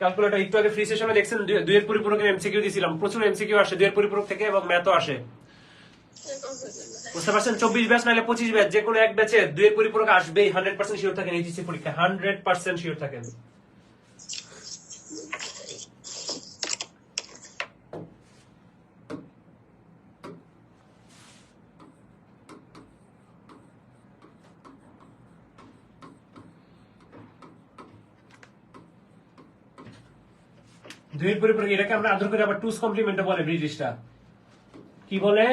Calculator একটু আগে free সেশনে দেখছেন দুইয়ের পরিপূরকের এমসিকিউ দিয়েছিলাম, প্রচুর এমসিকিউ আসে দুইয়ের পরিপূরক থেকে এবং ম্যাথও আসে। বুঝতে পারছেন? 24 ব্যাচ নাহলে 25 ব্যাচ, যে কোনো এক ব্যাচে দুইয়ের পরিপূরক আসবেই, 100% শিওর থাকেন এইচএসসি পরীক্ষা, 100% শিওর থাকেন। দুইয়ের পরিপূরক এটাকে আমরা আদর করে আবার টুস কমপ্লিমেন্ট বলে ব্রিটিশরা, কি বলে?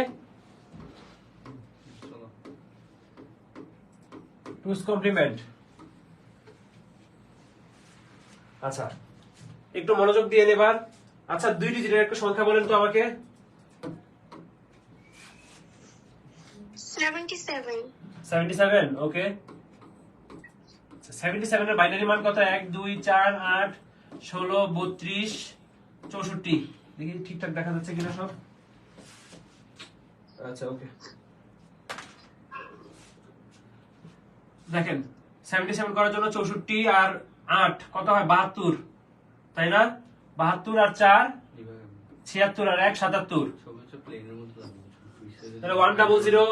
টুস কমপ্লিমেন্ট। আচ্ছা একটু মনোযোগ দিয়ে নেবার। আচ্ছা 2 ডিজিটের একটা সংখ্যা বলেন তো আমাকে। 77, ওকে। 77 এর বাইনারি মান কত? 1 2 4 8 16 32 64। দেখি ঠিকঠাক দেখা যাচ্ছে কিনা সব। আচ্ছা ওকে, দেখেন 77 করার জন্য 64 আর 8 কত হয়? 72, তাই না? 72 আর 4 76 আর 1 77, তাহলে 100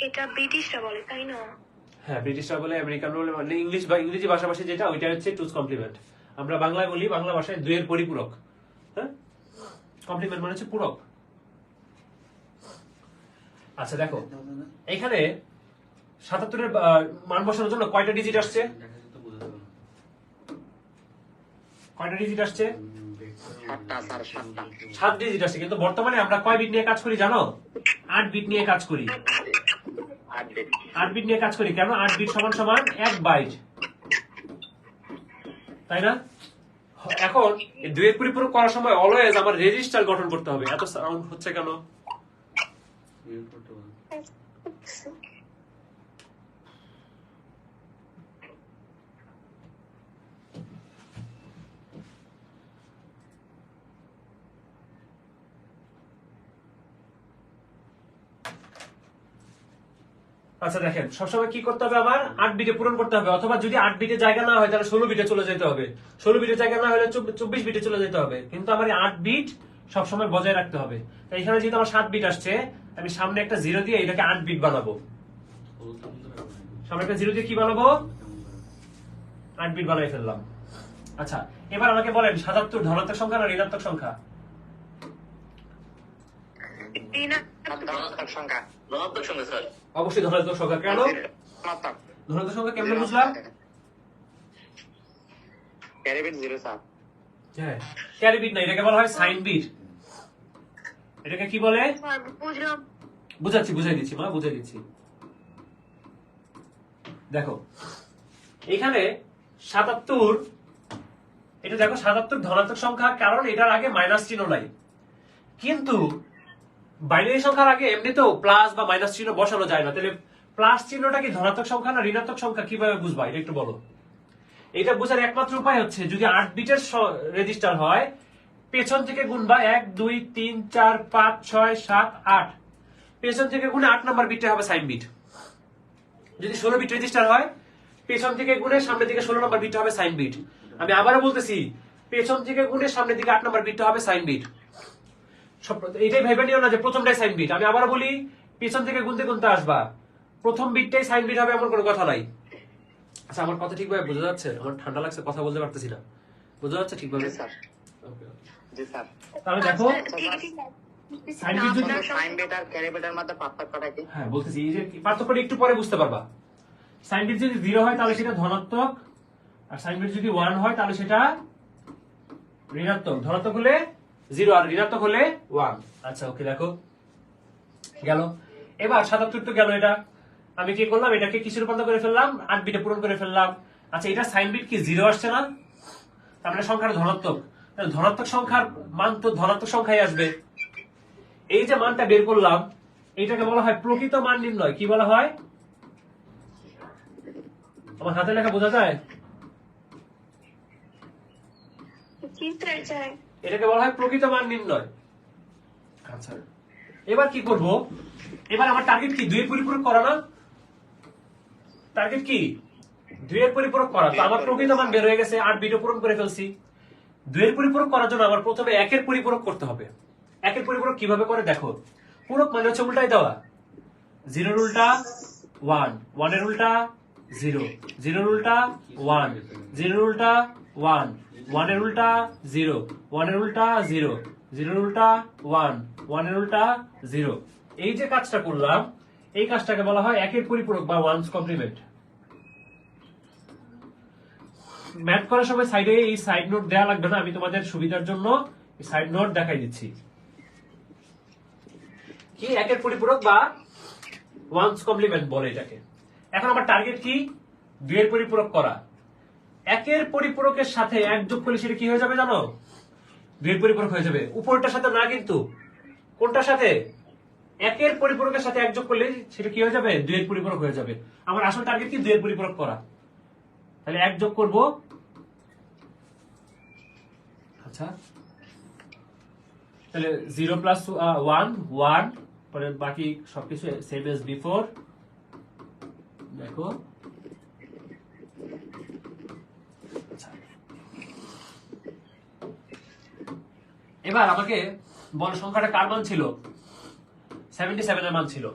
এটা ব্রিটিশরা বলে তাই না? হ্যাঁ ব্রিটিশরা বলে, আমেরিকান বলে, মানে ইংলিশ বা ইংরেজি ভাষাভাষী যেটা ওইটা হচ্ছে টুস কমপ্লিমেন্ট। আমরা বাংলায় বলি, বাংলা ভাষায় দুইয়ের পরিপূরক। হ্যাঁ, কমপ্লিমেন্ট মানে হচ্ছে পূরক। আচ্ছা দেখো এখানে 77 এর মান বসানোর জন্য কয়টা ডিজিট আসছে? কয়টা ডিজিট আসছে? 7 ডিজিট আসছে। কিন্তু বর্তমানে আমরা কয় বিট নিয়ে কাজ করি জানো? 8 বিট নিয়ে কাজ করি। 8 বিট নিয়ে কাজ করি কেন? 8 বিট সমান সমান 1 বাইট, তাই না? এখন এই দুইয়ের পরিপূরক করার সময় অলওয়েজ আমার রেজিস্টার গঠন করতে হবে। এত সাউন্ড হচ্ছে কেন? আচ্ছা দেখেন সবসময় কি করতে হবে? আমার 8 বিটে পূরণ করতে হবে, অথবা যদি 8 বিটে জায়গা না হয় তাহলে 16 বিটে চলে যেতে হবে। 16 বিটে জায়গা না হলে 24 বিটে চলে যেতে হবে। কিন্তু আমার 8 বিট সবসময় বজায় রাখতে হবে। তাই এখানে যেহেতু আমার 7 বিট আসছে, আমি সামনে একটা 0 দিয়ে এটাকে 8 বিট বানাবো। সামনে একটা 0 দিয়ে কি বানাবো? 8 বিট বানাই ফেললাম। আচ্ছা এবার আমাকে বলেন 77 ধনাত্মক সংখ্যা না ঋণাত্মক সংখ্যা? অবশ্যই ধনাত্মক সংখ্যা। কেন ধনাত্মক সংখ্যা? কেমনে বুঝলাম? হ্যাঁ ক্যারি বিট না, এটাকে বলা হয় সাইন বিট। এটাকে কি বলে? বুঝাচ্ছি, বুঝাই দিচ্ছি মা, বুঝাই দিচ্ছি। দেখো এখানে 77, এটা দেখো 77 ধনাত্মক সংখ্যা, কারণ এটার আগে মাইনাস চিহ্ন নাই। কিন্তু বাইনারি সংখ্যার আগে এমনিতেও প্লাস বা মাইনাস চিহ্ন বসানো যায় না। তাহলে প্লাস চিহ্নটা কি ধনাত্মক সংখ্যা না ঋণাত্মক সংখ্যা, কিভাবে বুঝবা এটা একটু বলো। এটা বোঝার একমাত্র উপায় হচ্ছে যদি 8 বিটের রেজিস্টার হয়, পেছন থেকে গুনবা 1 2 3 4 5 6 7 8, পেছন থেকে গুনে 8 নাম্বার বিটে হবে সাইন বিট। যদি 16 বিট রেজিস্টার হয়, পেছন থেকে গুনে সামনের দিকে 16 নাম্বার বিটটা হবে সাইন বিট। আমি আবারও বলতেছি, পেছন থেকে গুনে সামনের দিকে 8 নাম্বার বিটটা হবে সাইন বিট। এটাই ভেবে নিও না যে প্রথমটাই সাইন বিট। আমি আবারও বলি, পেছন থেকে গুনতে গুনতে আসবা, প্রথম বিটটাই সাইন বিট হবে এমন কোনো কথা নাই। আচ্ছা আমার কথা ঠিকভাবে বোঝা যাচ্ছে? আমার ঠান্ডা লাগছে, কথা বলতে পারতেছি না। বোঝা যাচ্ছে ঠিকভাবে? তাহলে দেখো সাইন বিট যদি সাইন বিট আর ক্যারি বিটের মধ্যে পার্থক্যটা কি? হ্যাঁ বলতেছি, এই যে পার্থক্যটা একটু পরে বুঝতে পারবা। সাইন বিট যদি 0 হয় তাহলে সেটা ধনাত্মক, আর সাইন বিট যদি 1 হয় তাহলে সেটা ঋণাত্মক। ধনাত্মক হলে 0 আর ঋণাত্মক হলে 1। আচ্ছা ওকে দেখো গেল। এবার 77 তো গেল। এটা আমি কি করলাম? এটাকে কিসে রূপান্তর করে ফেললাম? 8 বিটে পূরণ করে ফেললাম। আচ্ছা এটা সাইন বিট কি 0 আসছে না? তার মানে সংখ্যাটা ধনাত্মক। তাহলে ধনাত্মক সংখ্যার মান তো ধনাত্মক সংখ্যাই আসবে। এই যে মানটা বের করলাম, এটাকে বলা হয় প্রকৃত মান নির্ণয়। কি বলা হয়? আমার হাতে লেখা বোঝা যায়? এটাকে বলা হয় প্রকৃত মান নির্ণয়। আচ্ছা, এবার কি করব? এবার আমার টার্গেট কি 2 এর পরিপূরক করা না? টার্গেট কি 2 এর পরিপূরক করা। তো আমার প্রকৃত মান বের হয়ে গেছে, 8 বিট পূরণ করে ফেলছি। 2 এর পরিপূরক করার জন্য আমার প্রথমে 1 এর পরিপূরক করতে হবে। 1 এর পরিপূরক কিভাবে করে দেখো, পূরক মানে হচ্ছে উল্টাই দেওয়া। 0 এর উল্টা 1, 1 এর উল্টা 0, 0 এর উল্টা 1, 0 এর উল্টা 1, 1 এর উল্টা 0, 1 এর উল্টা 0, 0 এর উল্টা 1, 1 এর উল্টা 0। এই যে কাজটা করলাম, এই কাজটাকে বলা হয় 1 এর পরিপূরক বা ওয়ানস কমপ্লিমেন্ট। ম্যাথ করার সময় সাইডে এই সাইড নোট দেওয়া লাগবে না, আমি তোমাদের সুবিধার জন্য এই সাইড নোট দেখাই দিচ্ছি। কি 1 এর পরিপূরক বা ওয়ানস কমপ্লিমেন্ট বলে এটাকে। এখন আমার টার্গেট কি 2 এর পরিপূরক করা। 1 এর পরিপূরকের সাথে 1 যোগ করলে সেটা কি হয়ে যাবে জানো? 2 এর পরিপূরক হয়ে যাবে। উপরটার সাথে না, কিন্তু কোনটার সাথে? 1 এর পরিপূরকের সাথে 1 যোগ করলে সেটা কি হয়ে যাবে? 2 এর পরিপূরক হয়ে যাবে। আমার আসল টার্গেট কি 2 এর পরিপূরক করা। তাহলে 1 যোগ করব। আচ্ছা, তাহলে 0 প্লাস 1 1, পরে বাকি সবকিছু সেম এজ বিফোর। দেখো আচ্ছা, এবার আমাকে বল সংখ্যাটা কার মান ছিল? 77 এর মান ছিল।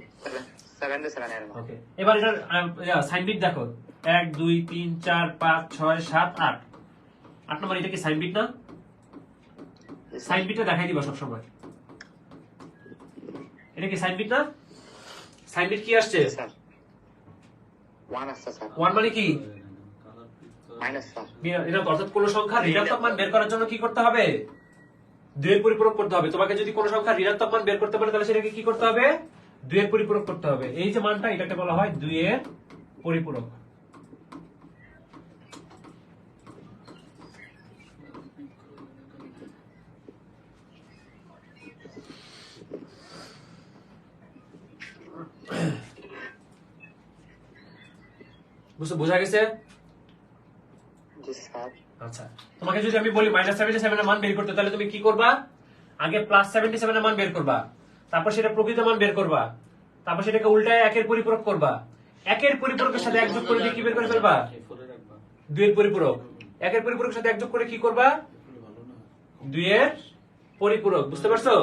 77 এর মান। ওকে, এবার এটার সাইন বিট দেখো, 1 2 3 4 5 6 7 8। 8 নম্বর, এটা কি সাইন বিট না? সাইন বিটটা দেখাই দিবা সব সময়। এটা কি সাইন বিট না? সাইন বিট কি আসছে? স্যার 1 আসছে স্যার। 1 মানে কি? Minus sir. এটা অর্থাৎ কোন সংখ্যা ঋণাত্মক মান বের করার জন্য কি করতে হবে? 2 এর পরিপূরক করতে হবে। তোমাকে যদি কোন সংখ্যা ঋণাত্মক মান বের করতে বলে, তাহলে সেটাকে কি করতে হবে? 2 এর পরিপূরক করতে হবে। এই যে মানটা, এটাকে বলা হয় 2 এর পরিপূরক। বোঝা গেছে? জি স্যার। আচ্ছা, তোমাকে যদি আমি বলি -77 এর মান বের করতে, তাহলে তুমি কি করবা? আগে +77 এর মান বের করবা, তারপর সেটা প্রকৃত মান বের করবা, তারপর সেটাকে উল্টায় 1 এর পরিপূরক করবা। 1 এর পরিপূরকের সাথে 1 যোগ করে দিয়ে কি বের করে ফেলবা? 2 এর পরিপূরক। 1 এর পরিপূরকের সাথে 1 যোগ করে কি করবা? 2 এর পরিপূরক। বুঝতে পারছো?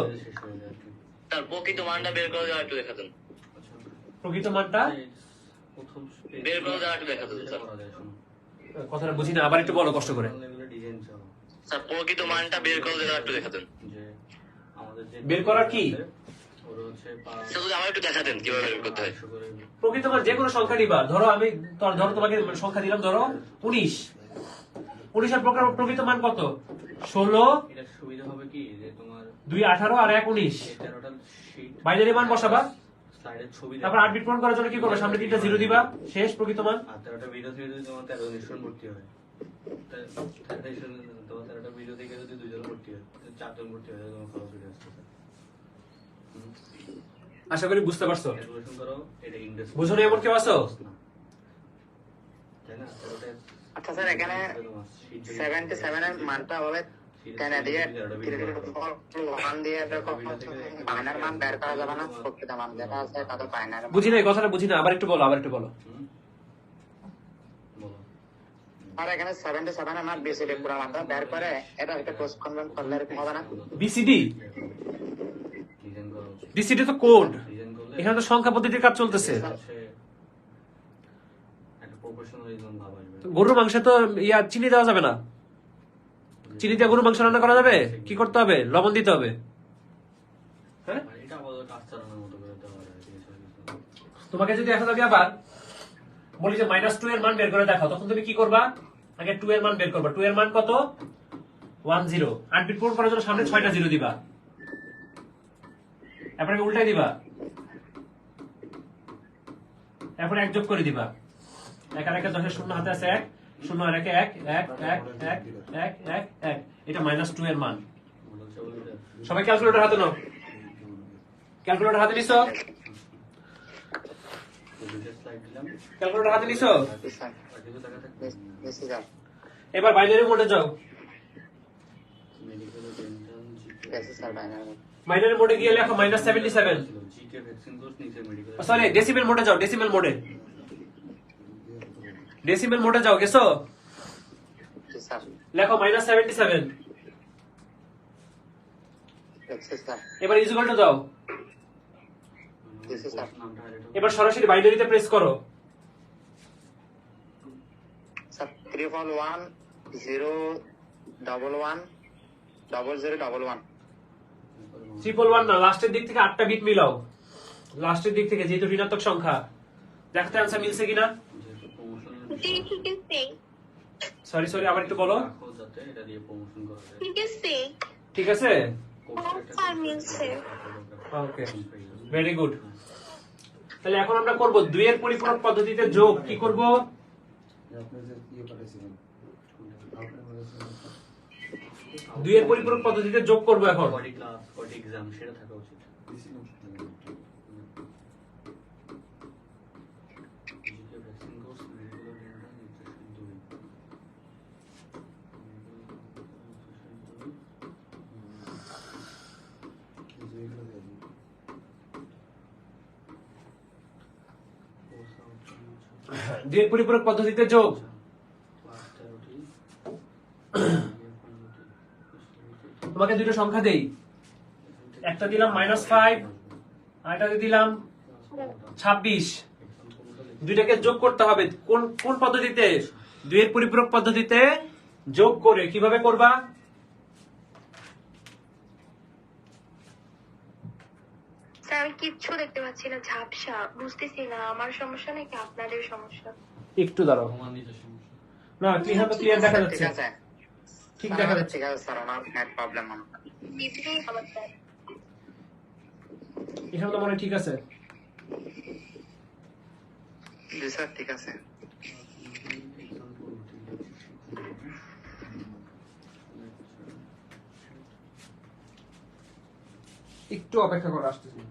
তার প্রকৃত মানটা বের করে দেওয়া একটু দেখাতেন। প্রকৃত মানটা বের করে দেওয়া একটু দেখাতেন স্যার। কথাটা বুঝি না, আবার একটু বলো কষ্ট করে। স্যার প্রকৃত মানটা বের করে দেওয়া একটু দেখাতেন। বের করার কি? স্যার যদি আমার একটু দেখাতেন কিভাবে বের করতে হয়। প্রকৃত মান যে কোনো সংখ্যা নিবা। ধরো আমি ধরো তোমাকে সংখ্যা দিলাম, ধরো 19। 19 এর প্রকৃত মান কত? 16। এটা সুবিধা হবে কি যে তোমার 2 18 আর 1 19। 13টা শীট বাইনারি মান বসাবা, স্লাইডের ছবি তারপর 8 বিট পূরণ করার জন্য কি করবে? সামনে 3টা 0 দিবা, শেষ প্রকৃত মান। আর 13টা ভিডিও থেকে যদি তোমার 13 জন স্টুডেন্ট ভর্তি হয়, তোমার 13টা ভিডিও থেকে যদি 2 জন ভর্তি হয়, 4 জন ভর্তি হয়, তোমার খরচ হয়ে আসছে। আশা করি বুঝতে পারছো। ক্যালকুলেশন করো, এটা ইন্ডেক্স বুঝো না এমন কেউ আছো? তাই না? আচ্ছা স্যার, এখানে 77 এর মানটা হবে 10 দিয়ে 1 দিয়ে বাইনারি মান বের করা যাবে না। প্রকৃত মান যেটা আছে তাদের বাইনারি মান। বুঝি না, এই কথাটা বুঝি না, আবার একটু বলো, আবার একটু বলো। বলো আর এখানে 77 এর মান বিসিডি পুরো মানটা বের করে এটা একটা ক্রস কনভার্ট করলে এরকম হবে না? বিসিডি? ডিজাইন করো, বিসিডি তো কোড, ডিজাইন করলে এখানে তো সংখ্যা পদ্ধতির কাজ চলতেছে। হচ্ছে একটা প্রফেশনালিজম ভাব আসবে। গরুর মাংসে তো চিনি দেওয়া যাবে না। চিনি দিয়ে গরুর মাংস রান্না করা যাবে? কি করতে হবে? লবণ দিতে হবে। হ্যাঁ, মানে এটা আপাতত কাজ চালানোর মতো করে দেওয়া যায় জিনিসটা কিছু। তোমাকে যদি এখন আমি আবার বলি যে -2 এর মান বের করে দেখাও, তখন তুমি কি করবা? আগে 2 এর মান বের করবা। 2 এর মান কত? 10। 8 বিট পূরণ করার জন্য সামনে 6টা 0 দিবা, এরপরে উল্টাই দিবা, এরপরে 1 যোগ করে দিবা। 1 আর 1 10 এর 0 হাতে আছে 1, 0 আর 1 1 1 1 1 1 1 1। এটা -2 এর মান। মনে হচ্ছে বলতে সবাই ক্যালকুলেটর হাতে নাও। ক্যালকুলেটর হাতে নিছো? দুইটা স্লাইড দিলাম, ক্যালকুলেটর হাতে নিছো? জি স্যার। আর কিছু টাকা থাকবে জি স্যার। এবার বাইনারি মোডে যাও। মেডিকেল कैसे सर बाइनरी বাইনারি মোডে গিয়ে লেখো -77। জিকে ভ্যাকসিন কোর্স নিচে মেডিকেল সরি ডেসিমেল মোডে যাও, ডেসিমেল মোডে, ডেসিমেল মোডে যাও, গেছো? जी सर লেখো -77। कैसे सर এবার ইকুয়াল টু দাও। कैसे सर নামটা হাইলাইট এবার সরাসরি বাইনারিতে প্রেস করো। सर 311 011 111 না, লাস্টের দিক থেকে 8টা বিট মিলাও, লাস্টের দিক থেকে, যেহেতু ঋণাত্মক সংখ্যা। দেখতে আনসার মিলছে কিনা। প্রমোশন জি ঠিক আছে সরি সরি, আবার একটু বলো। রাখো যাতে এটা দিয়ে প্রমোশন করা যায় ঠিক আছে ঠিক আছে, স্যার মিলছে ওকে, ভেরি গুড। তাহলে এখন আমরা করব 2 এর পরিপূরক পদ্ধতিতে যোগ। কি করব? আপনার যে ইয়ে পাঠাইছিলেন আপনার বলেছিলেন 2 এর পরিপূরক পদ্ধতিতে যোগ করব এখন। বডি ক্লাস বডি এক্সাম সেটা থাকা উচিত দিছিলাম জিকে ভ্যাকসিন কোর্স মেডিকেল নির্দেশন 2 যে এগুলো দিয়ে দিন। 2 এর পরিপূরক পদ্ধতিতে যোগ। তোমাকে দুটো সংখ্যা দেই, একটা দিলাম -5, আরেকটা দিলাম 26। দুইটাকে যোগ করতে হবে। কোন কোন পদ্ধতিতে? 2 এর পরিপূরক পদ্ধতিতে যোগ করে। কিভাবে করবা? স্যার আমি কিচ্ছু দেখতে পাচ্ছি না, ঝাপসা, বুঝতেছি না আমার সমস্যা নাকি আপনাদের সমস্যা। একটু দাঁড়াও, তোমার নিজের সমস্যা না ক্লিয়ার তো ক্লিয়ার দেখা যাচ্ছে, ठीक है ঠিক দেখা যাচ্ছে। ठीक है सर हमारा नेट प्रॉब्लम है দিদি আমার স্যার এখানে তো মনে হয় ঠিক আছে। जी सर ठीक है सर একটু অপেক্ষা করো, আসতেছি।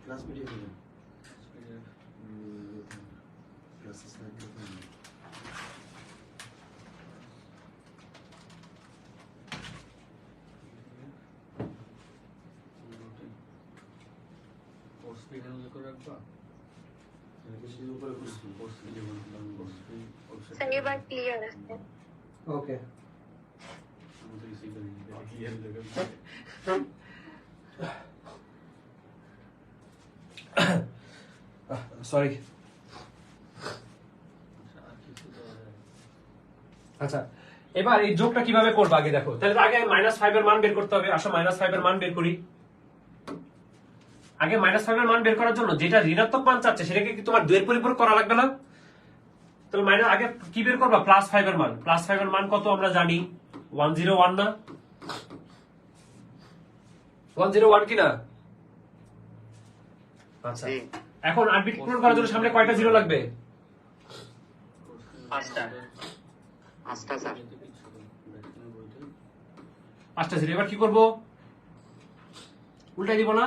ক্লাস মিটিয়ে দিলেন ক্লাস স্লাইড দিলেন কোর্স ফি হ্যান্ডেল করে রাখবা এটাকে শুরু করে করছি কোর্স ফি যেমন কোর্স ফি স্যার এবার ক্লিয়ার আছে ওকে, আমাদের রিসিভ করে নিতে ক্লিয়ার দেখে সরি। আর কিছু দেওয়া যায় আচ্ছা, এবার এই যোগটা কিভাবে করবো আগে দেখো। তাহলে আগে -5 এর মান বের করতে হবে। আসো -5 এর মান বের করি। আগে -5 এর মান বের করার জন্য যেটা ঋণাত্মক মান চাচ্ছে সেটাকে কি তোমার 2 এর পরিপূরক করা লাগবে না? তাহলে মাইনাস আগে কি বের করবা? +5 এর মান। +5 এর মান কত আমরা জানি? 101 না? 101 কি না? আচ্ছা, जी এখন 8 বিট পূরণ করার জন্য সামনে কয়টা জিরো লাগবে? पांचटा पांचटा सर ভ্যাকসিনের বইতে 5টা জিরো। এবার কি করব? উল্টাই দিব না?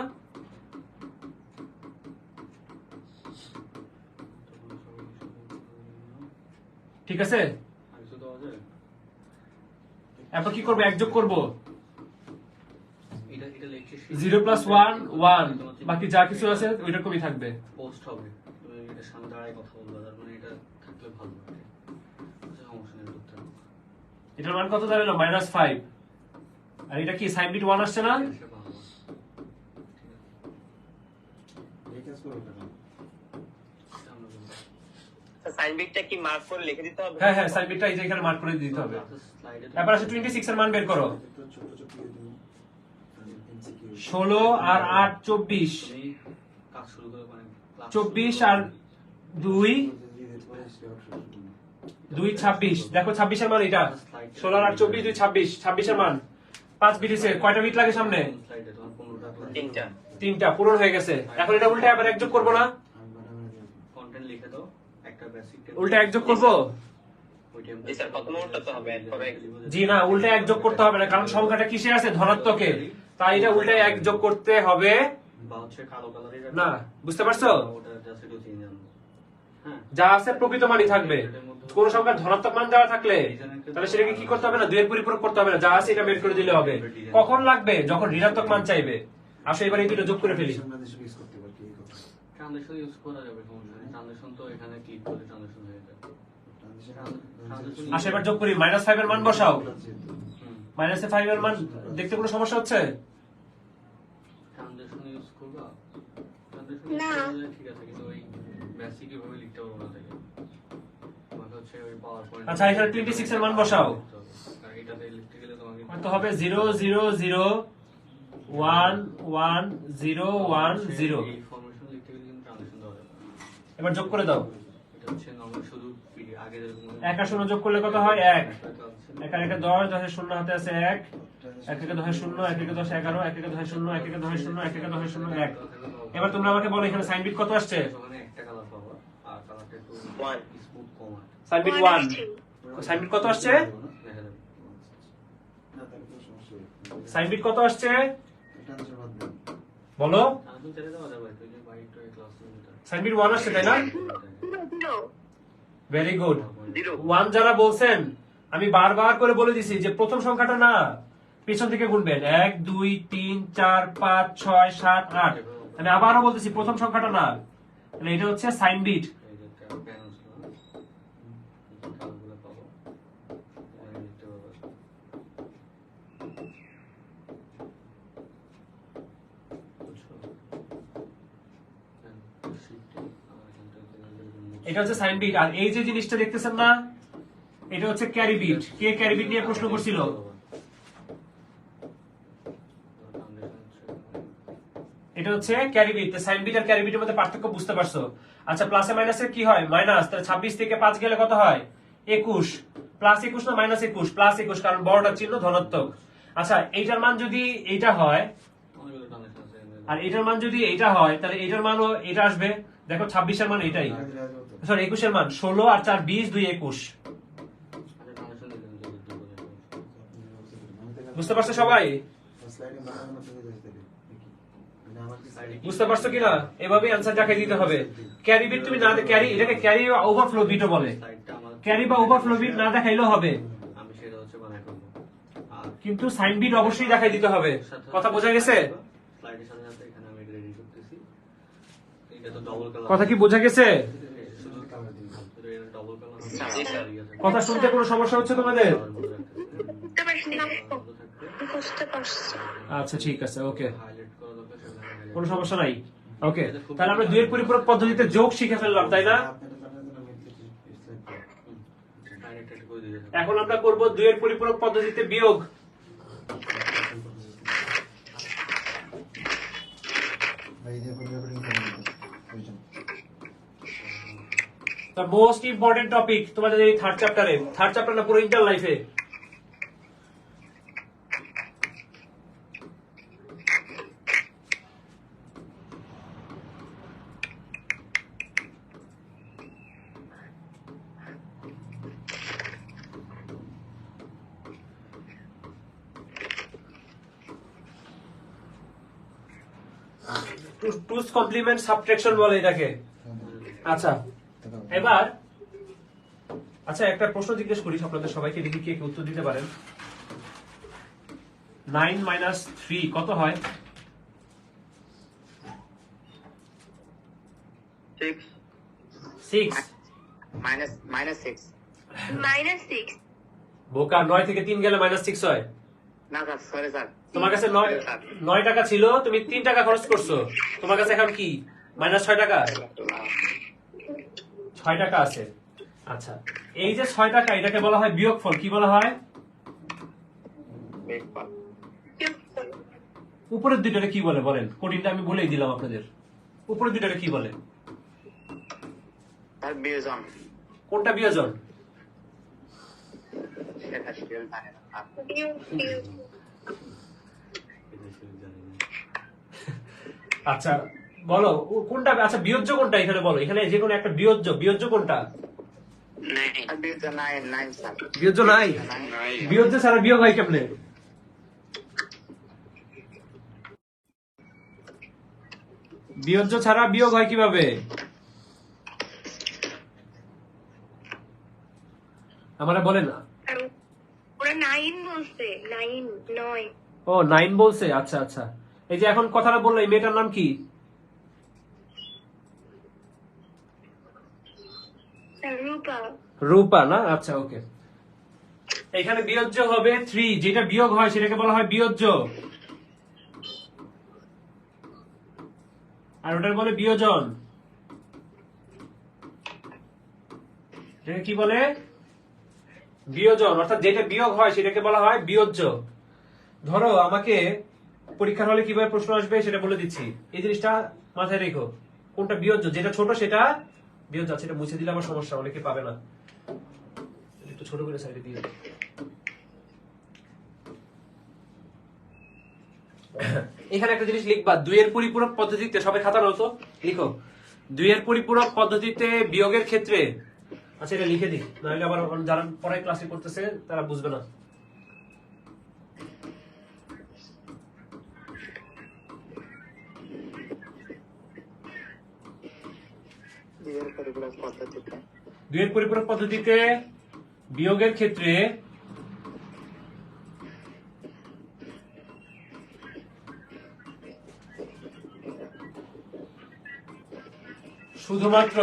ঠিক আছে, আর কিছু দেওয়া যায় এরপর কি করব? এক যোগ করব। এটা এটা লেকচার 0 + 1 1, বাকি যা কিছু আছে ওইরকমই থাকবে। পোস্ট হবে তুমি এটা সামনে দাঁড়ায় কথা বলবা তার মানে এটা থাকলে ভালো লাগে আচ্ছা সমস্যা নেই করতে হবে এটার মান কত দাঁড়ালো? -5। আর এটা কি সাইন বিট 1 আসছে না? এটা ভালো ঠিক আছে এই কাজ করো কেন এটা আমরা বলবো সাইন বিটটা কি মার্ক করে লিখে দিতে হবে? হ্যাঁ হ্যাঁ, সাইন বিটটা এই যে এখানে মার্ক করে দিতে হবে। স্লাইডে এবার আসে 26 এর মান বের করো। একটু ছোট ছোট দিয়ে দিন এমসিকিউ 16 আর 8 24, তুমি কাজ শুরু করে মানে ক্লাস 24 আর 2 দিয়ে দিতে পারে স্টার্ট শুরু 2 26। দেখো 26 এর মান এটা। 16 আর 8 24 2 26, 26 এর মান 5 বিট এসে কয়টা বিট লাগে সামনে? স্লাইডে তোমার 15টা ক্লাস তিনটা। 3টা পূরণ হয়ে গেছে। এখন এটা উল্টে আবার এক যোগ করব না? আমি বানাবো কন্টেন্ট লিখে দাও একটা বেসিক উল্টে এক যোগ করব। ওইটা জি স্যার, প্রথম উল্টাতে হবে, এরপরে জি না, উল্টে এক যোগ করতে হবে না, কারণ সংখ্যাটা কিসে আছে? ধনাত্মকে। তাই এটা উল্টে এক যোগ করতে হবে বা হচ্ছে কালো কালারের না। বুঝতে পারছো? ওটা জাস্ট একটু চেঞ্জ আনবো। হ্যাঁ, যা আছে প্রকৃত মানই থাকবে। কোন সংখ্যার ধনাত্মক মান দেওয়া থাকলে তাহলে সেটাকে কি করতে হবে না, দুইয়ের পরিপূরক করতে হবে না, যা আছে এটা বের করে দিলে হবে। কখন লাগবে? যখন ঋণাত্মক মান চাইবে। আসো এবার এই দুটো যোগ করে ফেলি। বাংলাদেশে ইউজ করতে পারি এই কথা ট্রানজেকশন ইউজ করা যাবে, সমস্যা নেই। ট্রানজেকশন তো এখানে ক্লিক করলে ট্রানজেকশন হয়ে যাবে। আসো এবার যোগ করি, -5 এর মান বসাও। হুম, -5 এর মান দেখতে কোনো সমস্যা হচ্ছে? ট্রানজেকশন ইউজ করবা? ট্রানজেকশন না। ঠিক আছে, কিন্তু ওই বেসিক কিভাবে লিখতে পারবো না থেকে। তোমাকে হচ্ছে ওই পাওয়ার পয়েন্ট। আচ্ছা, এখানে 26 এর মান বসাও। আর এটাতে লিখতে গেলে তোমাকে কত হবে? 0 0 0 1 1 0 1 0। এই ফরমেশন লিখতে গেলে কিন্তু ট্রানজেকশন দেওয়া যাবে না। এবার যোগ করে দাও। এটা হচ্ছে নরমাল শুধু আগে যেরকম 1 আর 0 যোগ করলে কত হয়? 1 1 আর 1 10, 10 এর 0 হাতে আছে 1 1 1 10 0 1 1 10 11 1 1 10 0 1 1 10 0 1 1 10 0 1। এবার তোমরা আমাকে বলো এখানে সাইন বিট কত আসছে? ওখানে একটা কালার পাবো আর কালারটা একটু 1 স্মুথ কম হয়, সাইন বিট 1। সাইন বিট কত আসছে? দেখা যাবে। না তাহলে কোনো সমস্যা নেই সাইন বিট কত আসছে এটা আনসার বাদ দেন বলো। ট্রানজেকশন ছেড়ে দেওয়া যাবে, তুই যে বাইক তো ক্লাস রুমটা সাইন বিট 1 আসছে তাই না? Zero very good. 0 1 যারা বলছেন আমি বারবার করে বলে দিছি যে প্রথম সংখ্যাটা না, পিছন থেকে গুনবেন। 1 2 3 4 5 6 7 8। আমি আবারও বলতেছি প্রথম সংখ্যাটা না, তাহলে এটা হচ্ছে সাইন বিট। এই যে একটা প্যানেল ছিল না, এই কালারগুলো পাবো, এখানে লিখতে পারবো। বুঝছো? হ্যাঁ, শিফটে আর এখানটা থেকে এটা হচ্ছে সাইন বিট। আর এই যে জিনিসটা দেখতেছেন না, এটা হচ্ছে ক্যারি বিট। কে ক্যারি বিট নিয়ে প্রশ্ন করছিল? এটা হচ্ছে ক্যারি বিট। সাইন বিট আর ক্যারি বিটের মধ্যে পার্থক্য বুঝতে পারছো? আচ্ছা, প্লাসে মাইনাসে কি হয়? মাইনাস। তাহলে 26 থেকে 5 গেলে কত হয়? 21। প্লাস 21 না মাইনাস 21? প্লাস 21, কারণ বড়টার চিহ্ন ধনাত্মক। আচ্ছা, এইটার মান যদি এইটা হয় অনেকগুলো ট্রানজেকশন আছে আর এটার মান যদি এইটা হয়, তাহলে এটার মানও এটা আসবে। দেখো 26 এর মান এটাই, সরি 21 এর মান 16 আর 4 20 2 21। বুঝতে পারছো সবাই? স্লাইডে বানানো তুমি যাইতে দেখি মানে আমার কি স্লাইডে বুঝতে পারছো কিনা? এভাবেই অ্যান্সার দেখাই দিতে হবে। ক্যারি বিট তুমি না, ক্যারি এটাকে ক্যারি বা ওভারফ্লো বিটও বলে। ক্যারি বা ওভারফ্লো বিট না দেখাইলেও হবে, আমি সেটা হচ্ছে বানাই করবো। আর কিন্তু সাইন বিট অবশ্যই দেখাই দিতে হবে। কথা বোঝা গেছে? স্লাইডের সাথে সাথে এখানে আমি রেডি করতেছি। এটা তো ডবল কালার। কথা কি বোঝা গেছে? শুধু কালার দিই এটা ডবল কালার হবে। জি, স্যার। কথা শুনতে কোনো সমস্যা হচ্ছে তোমাদের? বুঝতে পারছি না, বুঝতে পারছি। আচ্ছা ঠিক আছে, ওকে, হাইলাইট করা দরকার সেটা কোনো সমস্যা নাই। ওকে, তাহলে আমরা দুইয়ের পরিপূরক পদ্ধতিতে যোগ শিখে ফেললাম, তাই না? আপনারা জানেন না আমি স্লাইড ডাইরেক্ট একটা করে দিতে হবে। এখন আমরা করব দুইয়ের পরিপূরক পদ্ধতিতে বিয়োগ। ভাই যে কোন রেকর্ডিং করেন বুঝছেন দ্য মোস্ট ইম্পর্টেন্ট টপিক তোমাদের এই থার্ড চ্যাপ্টার না পুরো ইন্টার লাইফে। টুস কমপ্লিমেন্ট সাবট্রাকশন বলে এটাকে। আচ্ছা এবার, আচ্ছা একটা প্রশ্ন জিজ্ঞেস করি আপনাদের সবাইকে, দেখি কে কে উত্তর দিতে পারেন। 9 - 3 কত হয়? 6 6। -6 -6 বোকা, 9 থেকে 3 গেলে -6 হয়। না স্যার সরি স্যার তোমার কাছে 9 টাকা ছিল, তুমি 3 টাকা খরচ করছো, তোমার কাছে এখন কি -6 টাকা? 6 টাকা আছে। আচ্ছা, এই যে 6 টাকা, এটাকে বলা হয় বিয়োগফল। কি বলা হয়? উপরের দুইটারে কি বলে বলেন? কঠিনটা আমি বলেই দিলাম আপনাদের। উপরের দুইটারে কি বলে? স্যার বিয়োজন কোনটা বিয়োজন? সেটা শিওর জানি না স্যার। এটা শুধু জানি না। আচ্ছা বলো কোনটা? আচ্ছা বিয়োজ্য কোনটা এখানে বলো, এখানে যে কোনো একটা বিয়োজ্য কোনটা? আর বিয়োজ্য নাই স্যার, বিয়োজ্য নাই? নাই। বিয়োজ্য ছাড়া বিয়োগ হয় কেমনে? বিয়োজ্য ছাড়া বিয়োগ হয় কিভাবে? আমারে বলেন না। আর ওরা 9 বলছে, 9 ও 9 বলছে, আচ্ছা আচ্ছা। এই যে এখন কথাটা বললো, এই মেয়েটার নাম কি? রূপা। রূপা না? আচ্ছা ওকে। এখানে বিয়োজ্য হবে 3, যেটা বিয়োগ হয় সেটাকে বলা হয় বিয়োজ্য, আর ওটার বলে বিয়োজন। এটাকে কি বলে? বিয়োজন, অর্থাৎ যেটা বিয়োগ হয় সেটাকে বলা হয় বিয়োজ্য। ধরো আমাকে পরীক্ষার হলে কিভাবে প্রশ্ন আসবে সেটা বলে দিচ্ছি, এই জিনিসটা মাথায় রেখো। কোনটা বিয়োজ্য, যেটা ছোট সেটা বিয়োজ্য। আচ্ছা, এটা মুছে দিলে আমার সমস্যা, অনেকে পাবে না, একটু ছোট করে সাইডে দিয়ে। এখানে একটা জিনিস লিখবা, 2 এর পরিপূরক পদ্ধতিতে, সবাই খাতা নাও তো, লিখো 2 এর পরিপূরক পদ্ধতিতে বিয়োগের ক্ষেত্রে। আচ্ছা এটা লিখে দিই, নাহলে আবার যারা পরে ক্লাসে করতেছে তারা বুঝবে না। বিয়ের পরিপূরক পদ্ধতিতে 2 এর পরিপূরক পদ্ধতিতে বিয়োগের ক্ষেত্রে শুধুমাত্র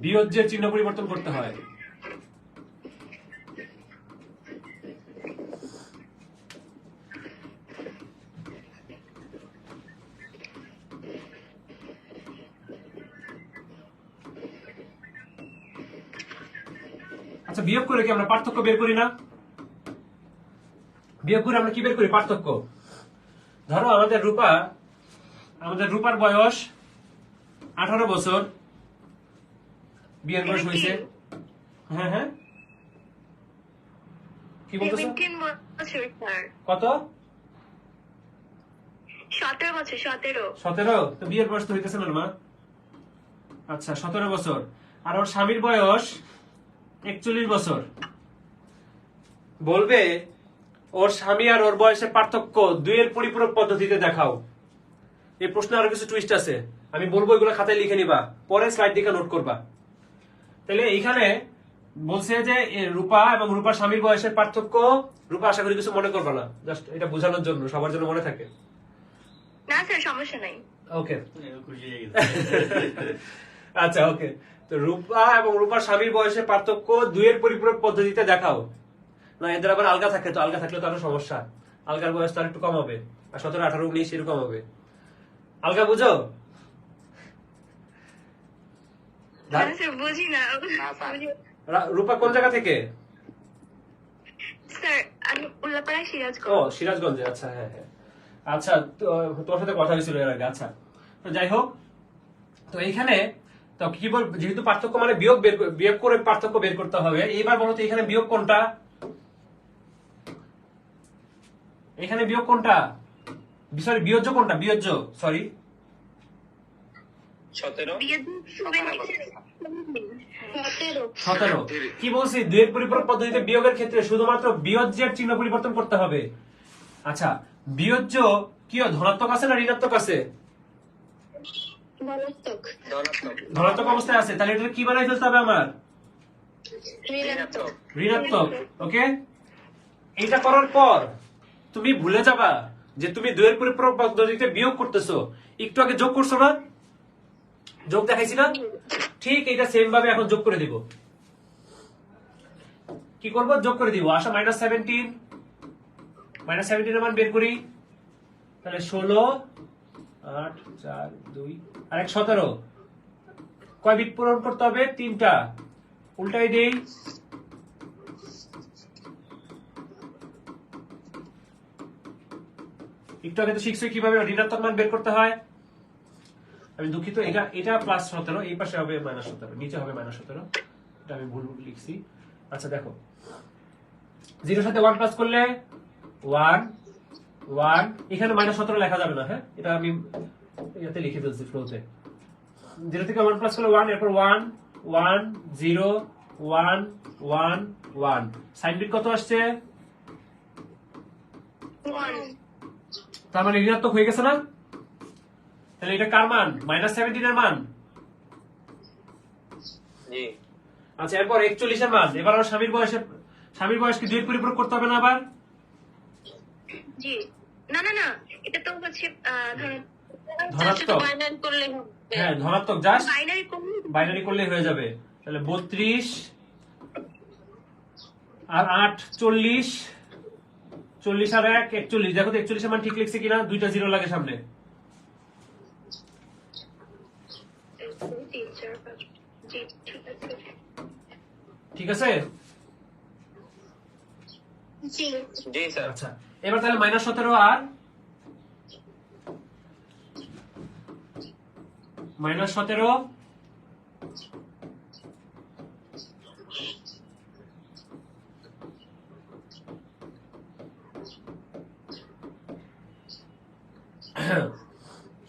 বিয়োজ্যের চিহ্ন পরিবর্তন করতে হয়। আচ্ছা, বিয়োগ করে কি আমরা পার্থক্য বের করি না? বিয়োগ করে আমরা কি বের করি? পার্থক্য। ধরো আমাদের রূপার বয়স 18 বছর, বিয়ের বয়স হয়েছে। হ্যাঁ হ্যাঁ, কি বলতেছো? 17 বছর স্যার। কত? 17 বছর, 17। 17? তো বিয়ের বয়স তো হইতেছে না মা। আচ্ছা 17 বছর, আর ওর স্বামীর বয়স 41 বছর। বলবে ওর স্বামী আর ওর বয়সের পার্থক্য 2 এর পরিপূরক পদ্ধতিতে দেখাও। এই প্রশ্নে আরো কিছু টুইস্ট আছে, আমি বলবো, এগুলো খাতায় লিখে নিবা, পরে স্লাইড দেখে নোট করবা। তাহলে এইখানে বলছে যে রূপা এবং রূপার স্বামীর বয়সের পার্থক্য। রূপা আশা করি কিছু মনে করবা না, জাস্ট এটা বোঝানোর জন্য, সবার জন্য মনে থাকে। না স্যার, সমস্যা নাই। ওকে খুশি হয়ে গেছে। আচ্ছা ওকে। তো রূপা এবং রূপার স্বামীর বয়সের পার্থক্য 2 এর পরিপূরক পদ্ধতিতে দেখাও। না এদের আবার আলগা থাকে, তো আলগা থাকলে তো আরো সমস্যা, আলগার বয়স তো আর একটু কম হবে, আর 17, 18, 19 এরকম হবে। আলগা বুঝো? না স্যার, বুঝি না। রূপা কোন জায়গা থেকে? স্যার আমি উল্লাপাড়া, ও সিরাজগঞ্জ। সিরাজগঞ্জে, আচ্ছা হ্যাঁ হ্যাঁ। আচ্ছা তোমার সাথে কথা হয়েছিল এর আগে। আচ্ছা তো যাই হোক, তো এইখানে তো কি বল, যেহেতু পার্থক্য মানে বিয়োগ করে পার্থক্য বের করতে হবে। এইবার বলো তো এখানে বিয়োগ কোনটা? এখানে বিয়োগ কোনটা? সরি, বিয়োজ্য কোনটা? বিয়োজ্য, সরি 17। 17। কি বলছি? 2 এর পরিপূরক পদ্ধতিতে বিয়োগের ক্ষেত্রে শুধুমাত্র বিয়োজ্যের চিহ্ন পরিবর্তন করতে হবে। আচ্ছা, বিয়োজ্য কি ধনাত্মক আছে না ঋণাত্মক আছে? ধনাত্মক। ধনাত্মক অবস্থায় আছে, তাহলে এটা কি বানাই ফেলতে হবে আমার? ঋণাত্মক। ঋণাত্মক। ওকে, এটা করার পর তুমি ভুলে যাবা যে তুমি 2 এর পরিপূরক পদ্ধতিতে বিয়োগ করতেছো। একটু আগে যোগ করছো না, যোগ দেখাইছি না? ঠিক এটা সেম ভাবে এখন যোগ করে দিব। কি করব? যোগ করে দিব। আশা -17, -17 এর মান বের করি, তাহলে 16, 8, 4, 2 আর 1 17। কয় বিট পূরণ করতে হবে? 3টা। উল্টাই দেই, একটু আগে তো শিখছো কিভাবে ঋণাত্মক মান বের করতে হয়। আমি দুঃখিত, এটা +17, এই পাশে হবে -17, নিচে হবে -17, এটা আমি ভুল লিখছি। আচ্ছা দেখো, 0 সাথে 1 প্লাস করলে 1 1, এখানে -17 লেখা যাবে না। হ্যাঁ, এটা আমি ইয়াতে লিখে ফেলছি ফ্লোতে। 0 থেকে 1 প্লাস করলে 1, এরপর 1 1 0 1 1 1। সাইন বিট কত আসছে? 1 তার মানে ঋণাত্মক হয়ে গেছে না? তাহলে এটা কার মান? -17 এর মান। জি আচ্ছা, এরপর 41 এর মান। এবার আর স্বামীর বয়স কি 2 এর পরিপূরক করতে হবে না আবার? জি না না না, এটা তো হচ্ছে ধরেন ধনাত্মক। বাইনারি করলে হ্যাঁ, ধনাত্মক, জাস্ট বাইনারি করলে বাইনারি করলেই হয়ে যাবে। তাহলে 32 আর 8 40, 40 আর 1 41। দেখো তো 41 এর মান ঠিক লিখছি কিনা, দুইটা জিরো লাগে সামনে। 3 4 5 জি ঠিক আছে। ঠিক আছে? জি জি স্যার আচ্ছা, এবার তাহলে -17 আর -17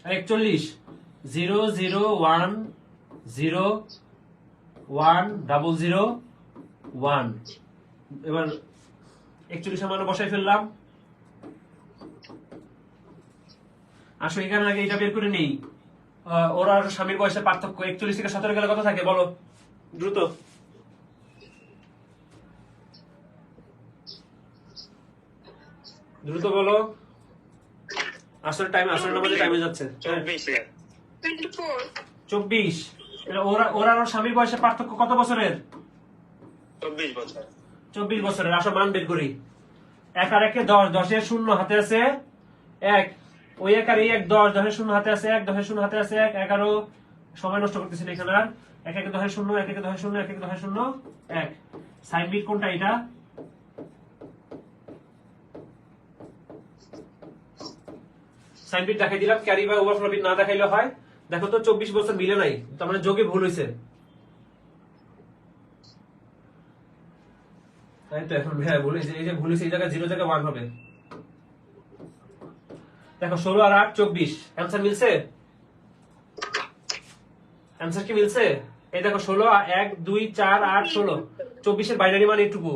41 0 0 1 0 1 0 0 1। এবার 41 এর মান বসাই ফেললাম। আসো এখানে আগে এটা বের করে নেই। ওরা আর স্বামীর বয়সের পার্থক্য 41 থেকে 17 গেলে কত থাকে বলো দ্রুত। দ্রুত বলো, আসলে নামাজে টাইমে যাচ্ছে। 24 স্যার 24 24। ওরা আর স্বামীর বয়সের পার্থক্য কত বছরের? 24 বছর 24 বছরের। আসো মান বের করি। 1 আর 1 10, 10 এর শূন্য হাতে আছে 1, ওই 1 আর এই 1 10, 10 এর শূন্য হাতে আছে 1, 10 এর শূন্য হাতে আছে 1, 11। সময় নষ্ট করতেছি না এখানে আর। 1 1 10 এর শূন্য, 1 1 10 এর শূন্য, 1 1 10 এর শূন্য 1। সাইন বিট কোনটা? এটা সাইন বিট দেখাই দিলাম, ক্যারি বা ওভারফ্লো বিট না দেখাইলে হয়। দেখো তো 24 বছর মিলে নাই, তার মানে যোগে ভুল হয়েছে। তাই তো, এখন হ্যাঁ ভুল হয়েছে, এই যে ভুল হয়েছে, এই জায়গায় 0 জায়গায় 1 হবে। দেখো 16 আর 8 24। অ্যান্সার মিলছে? অ্যান্সার কি মিলছে? এই দেখো 16 1 2 4 8 16। 24 এর বাইনারি মান এইটুকু।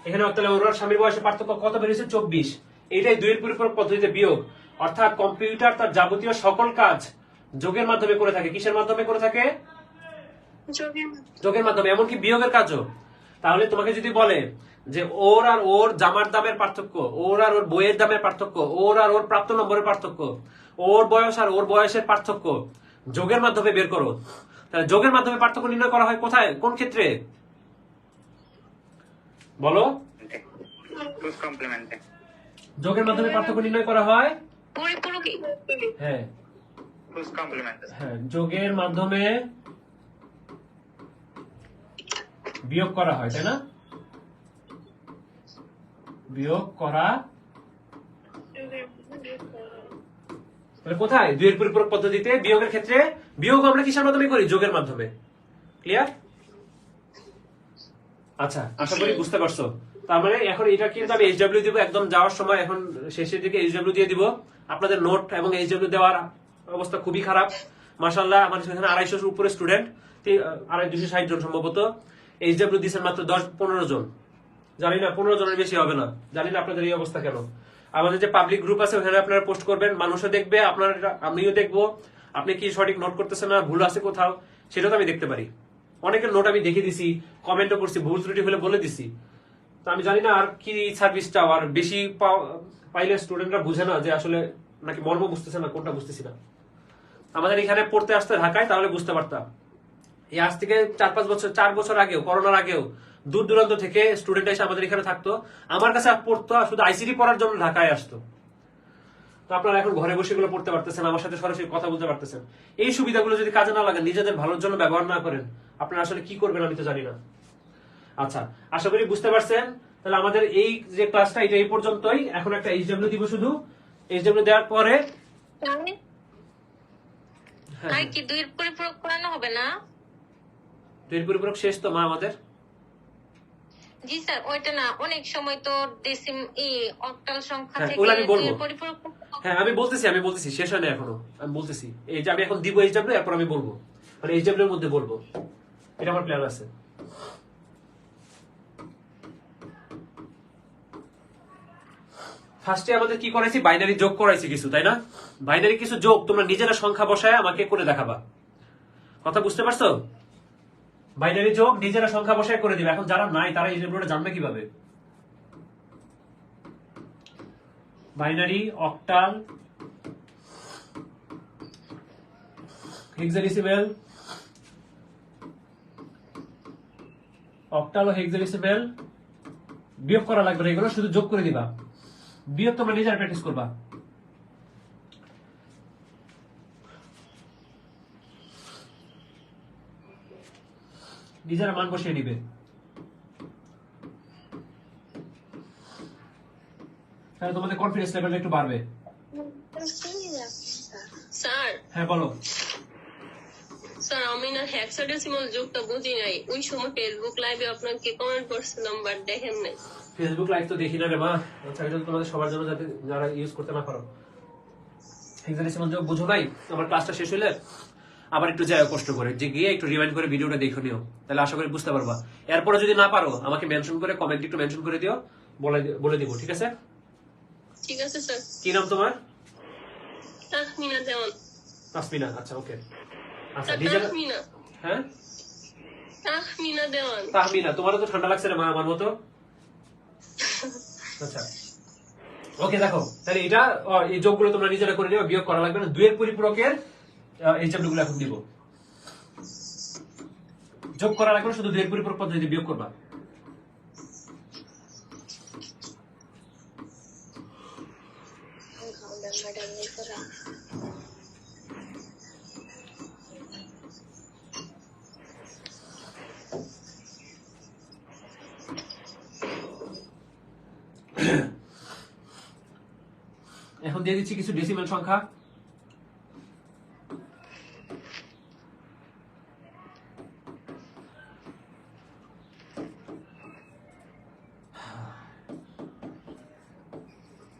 এখানে তাহলে ওর স্বামীর বয়সের পার্থক্য কত বেরিয়েছে? 24। এইটাই 2 এর পরিপূরক পদ্ধতিতে বিয়োগ। অর্থাৎ কম্পিউটার তার যাবতীয় সকল কাজ যোগের মাধ্যমে করে থাকে। কিসের মাধ্যমে করে থাকে? যোগের মাধ্যমে, এমনকি বিয়োগের কাজও। তাহলে তোমাকে যদি বলে যে ওর আর ওর জামার দামের পার্থক্য, ওর আর ওর বইয়ের দামের পার্থক্য, ওর আর ওর প্রাপ্ত নম্বরের পার্থক্য, ওর বয়স আর ওর বয়সের পার্থক্য যোগের মাধ্যমে বের করো, তাহলে যোগের মাধ্যমে পার্থক্য নির্ণয় করা হয় কোথায়, কোন ক্ষেত্রে বলো? ক্রস কমপ্লিমেন্টে যোগের মাধ্যমে পার্থক্য নির্ণয় করা হয়। পরিপূরক হ্যাঁ ক্রস কমপ্লিমেন্টে হ্যাঁ, যোগের মাধ্যমে বিয়োগ করা হয়, তাই না? বিয়োগ করা কোথায়? 2 এর পরিপূরক পদ্ধতিতে বিয়োগের ক্ষেত্রে। বিয়োগ আমরা কিসের মাধ্যমে করি? যোগের মাধ্যমে। ক্লিয়ার? আচ্ছা, আশা করি বুঝতে পারছো। তার মানে এখন এটা কিন্তু আমি এইচডব্লিউ দিব একদম যাওয়ার সময়, এখন শেষের দিকে এইচডব্লিউ দিয়ে দিব। আপনাদের নোট এবং এইচডব্লিউ দেওয়ার অবস্থা খুবই খারাপ। মাশাআল্লাহ, আমাদের এখানে 250 উপরে স্টুডেন্ট, 260 জন সম্ভবত। এইচডব্লিউ দিচ্ছেন মাত্র 10-15 জন। জানি না 15 জনের বেশি হবে না। জানি না আপনাদের এই অবস্থা কেন। আমাদের যে পাবলিক গ্রুপ আছে ওখানে আপনারা পোস্ট করবেন, মানুষও দেখবে, আপনারা আমিও দেখবো আপনি কি সঠিক নোট করতেছেন না, ভুল আছে কোথাও, সেটাও তো আমি দেখতে পারি। অনেকের নোট আমি দেখে দিছি, কমেন্টও করছি, ভুল ত্রুটি হলে বলে দিছি। তো আমি জানি না আর কি সার্ভিসটা, আর বেশি পাইলে স্টুডেন্টরা বুঝে না যে আসলে নাকি মর্ম বুঝতেছে না, কোনটা বুঝতেছি না। আমাদের এখানে পড়তে আসতে ঢাকায়, তাহলে বুঝতে পারতাম। এই আজ থেকে 4-5 বছর, 4 বছর আগেও, করোনার আগেও দূর দূরান্ত থেকে স্টুডেন্ট এসে আমাদের এখানে থাকতো, আমার কাছে পড়তো, শুধু আইসিটি পড়ার জন্য ঢাকায় আসতো। তো আপনারা এখন ঘরে বসে গুলো পড়তে পারতেছেন, আমার সাথে সরাসরি কথা বলতে পারতেছেন। এই সুবিধাগুলো যদি কাজে না লাগান, নিজেদের ভালোর জন্য ব্যবহার না করেন, আপনারা আসলে কি করবেন আমি তো জানি না। আচ্ছা, আশা করি বুঝতে পারছেন। তাহলে আমাদের এই যে ক্লাসটা এটা এই পর্যন্তই। এখন একটা এইচডব্লিউ দিব, শুধু এইচডব্লিউ দেওয়ার পরে আর কি 2 এর পরিপূরক করানো হবে না? 2 এর পরিপূরক শেষ তো মা আমাদের। জি স্যার, ওইটা না, অনেক সময় তো ডেসিম অক্টাল সংখ্যা হ্যাঁ, থেকে ওগুলো আমি 2 বলবো। এর পরিপূরক হ্যাঁ আমি বলতেছি শেষ হয় না এখনো, আমি বলতেছি এই যে আমি এখন দিব HW, এরপর আমি বলবো, মানে HW এর মধ্যে বলবো, এটা আমার প্ল্যান আছে। ফার্স্টে আমাদের কি করাইছি, বাইনারি যোগ করাইছি কিছু, তাই না? বাইনারি কিছু যোগ তোমরা নিজেরা সংখ্যা বসায় আমাকে করে দেখাবা, কথা বুঝতে পারছো? বাইনারি যোগ নিজেরা সংখ্যা বসায় করে দিবে। এখন যারা নাই তারা এই লেভেলটা জানবে কিভাবে? বাইনারি, অক্টাল, হেক্সাডেসিমেল, অক্টাল ও হেক্সাডেসিমেল বিয়োগ করা লাগবে না, এগুলো শুধু যোগ করে দিবা। বিয়োগ তোমরা নিজেরা প্র্যাকটিস করবা। নিজেরা মান বসিয়ে নিবে, তাহলে তোমাদের কনফিডেন্স লেভেলটা একটু বাড়বে। স্যার হ্যাঁ বলো। স্যার আমি না হেক্সাডেসিমাল যোগটা বুঝি নাই, ওই সময় ফেসবুক লাইভে আপনাকে কমেন্ট করছিলাম বাট দেখেন নাই। ফেসবুক লাইভ তো দেখি না রে মা, আচ্ছা এটা তো তোমাদের সবার জন্য, যাতে যারা ইউজ করতে না পারো। হেক্সাডেসিমাল যোগ বুঝো নাই, আমার ক্লাসটা শেষ হলে আবার একটু যাও কষ্ট করে, যে গিয়ে একটু রিমাইন্ড করে ভিডিওটা দেখে নিও, তাহলে আশা করি বুঝতে পারবা। এরপরে যদি না পারো আমাকে মেনশন করে, কমেন্ট একটু মেনশন করে দিও, বলে দিব, ঠিক আছে? ঠিক আছে স্যার। কি নাম তোমার? তাহমিনা দেওয়ান। তাসমিনা, আচ্ছা ওকে। আচ্ছা স্যার, নিজেরা, তাহমিনা হ্যাঁ তাহমিনা দেওয়ান। তাহমিনা, তোমারও তো ঠান্ডা লাগছে রে মা আমার মতো। আচ্ছা ওকে, দেখো তাহলে এটা এই যোগগুলো তোমরা নিজেরা করে নিও, বিয়োগ করা লাগবে না। দুইয়ের পরিপূরকের HW গুলো এখন দিব, যোগ করা লাগবে না, শুধু দুইয়ের পরিপূরক পদ্ধতি বিয়োগ করবা। এখন দিয়ে দিচ্ছি কিছু ডেসিমেল সংখ্যা।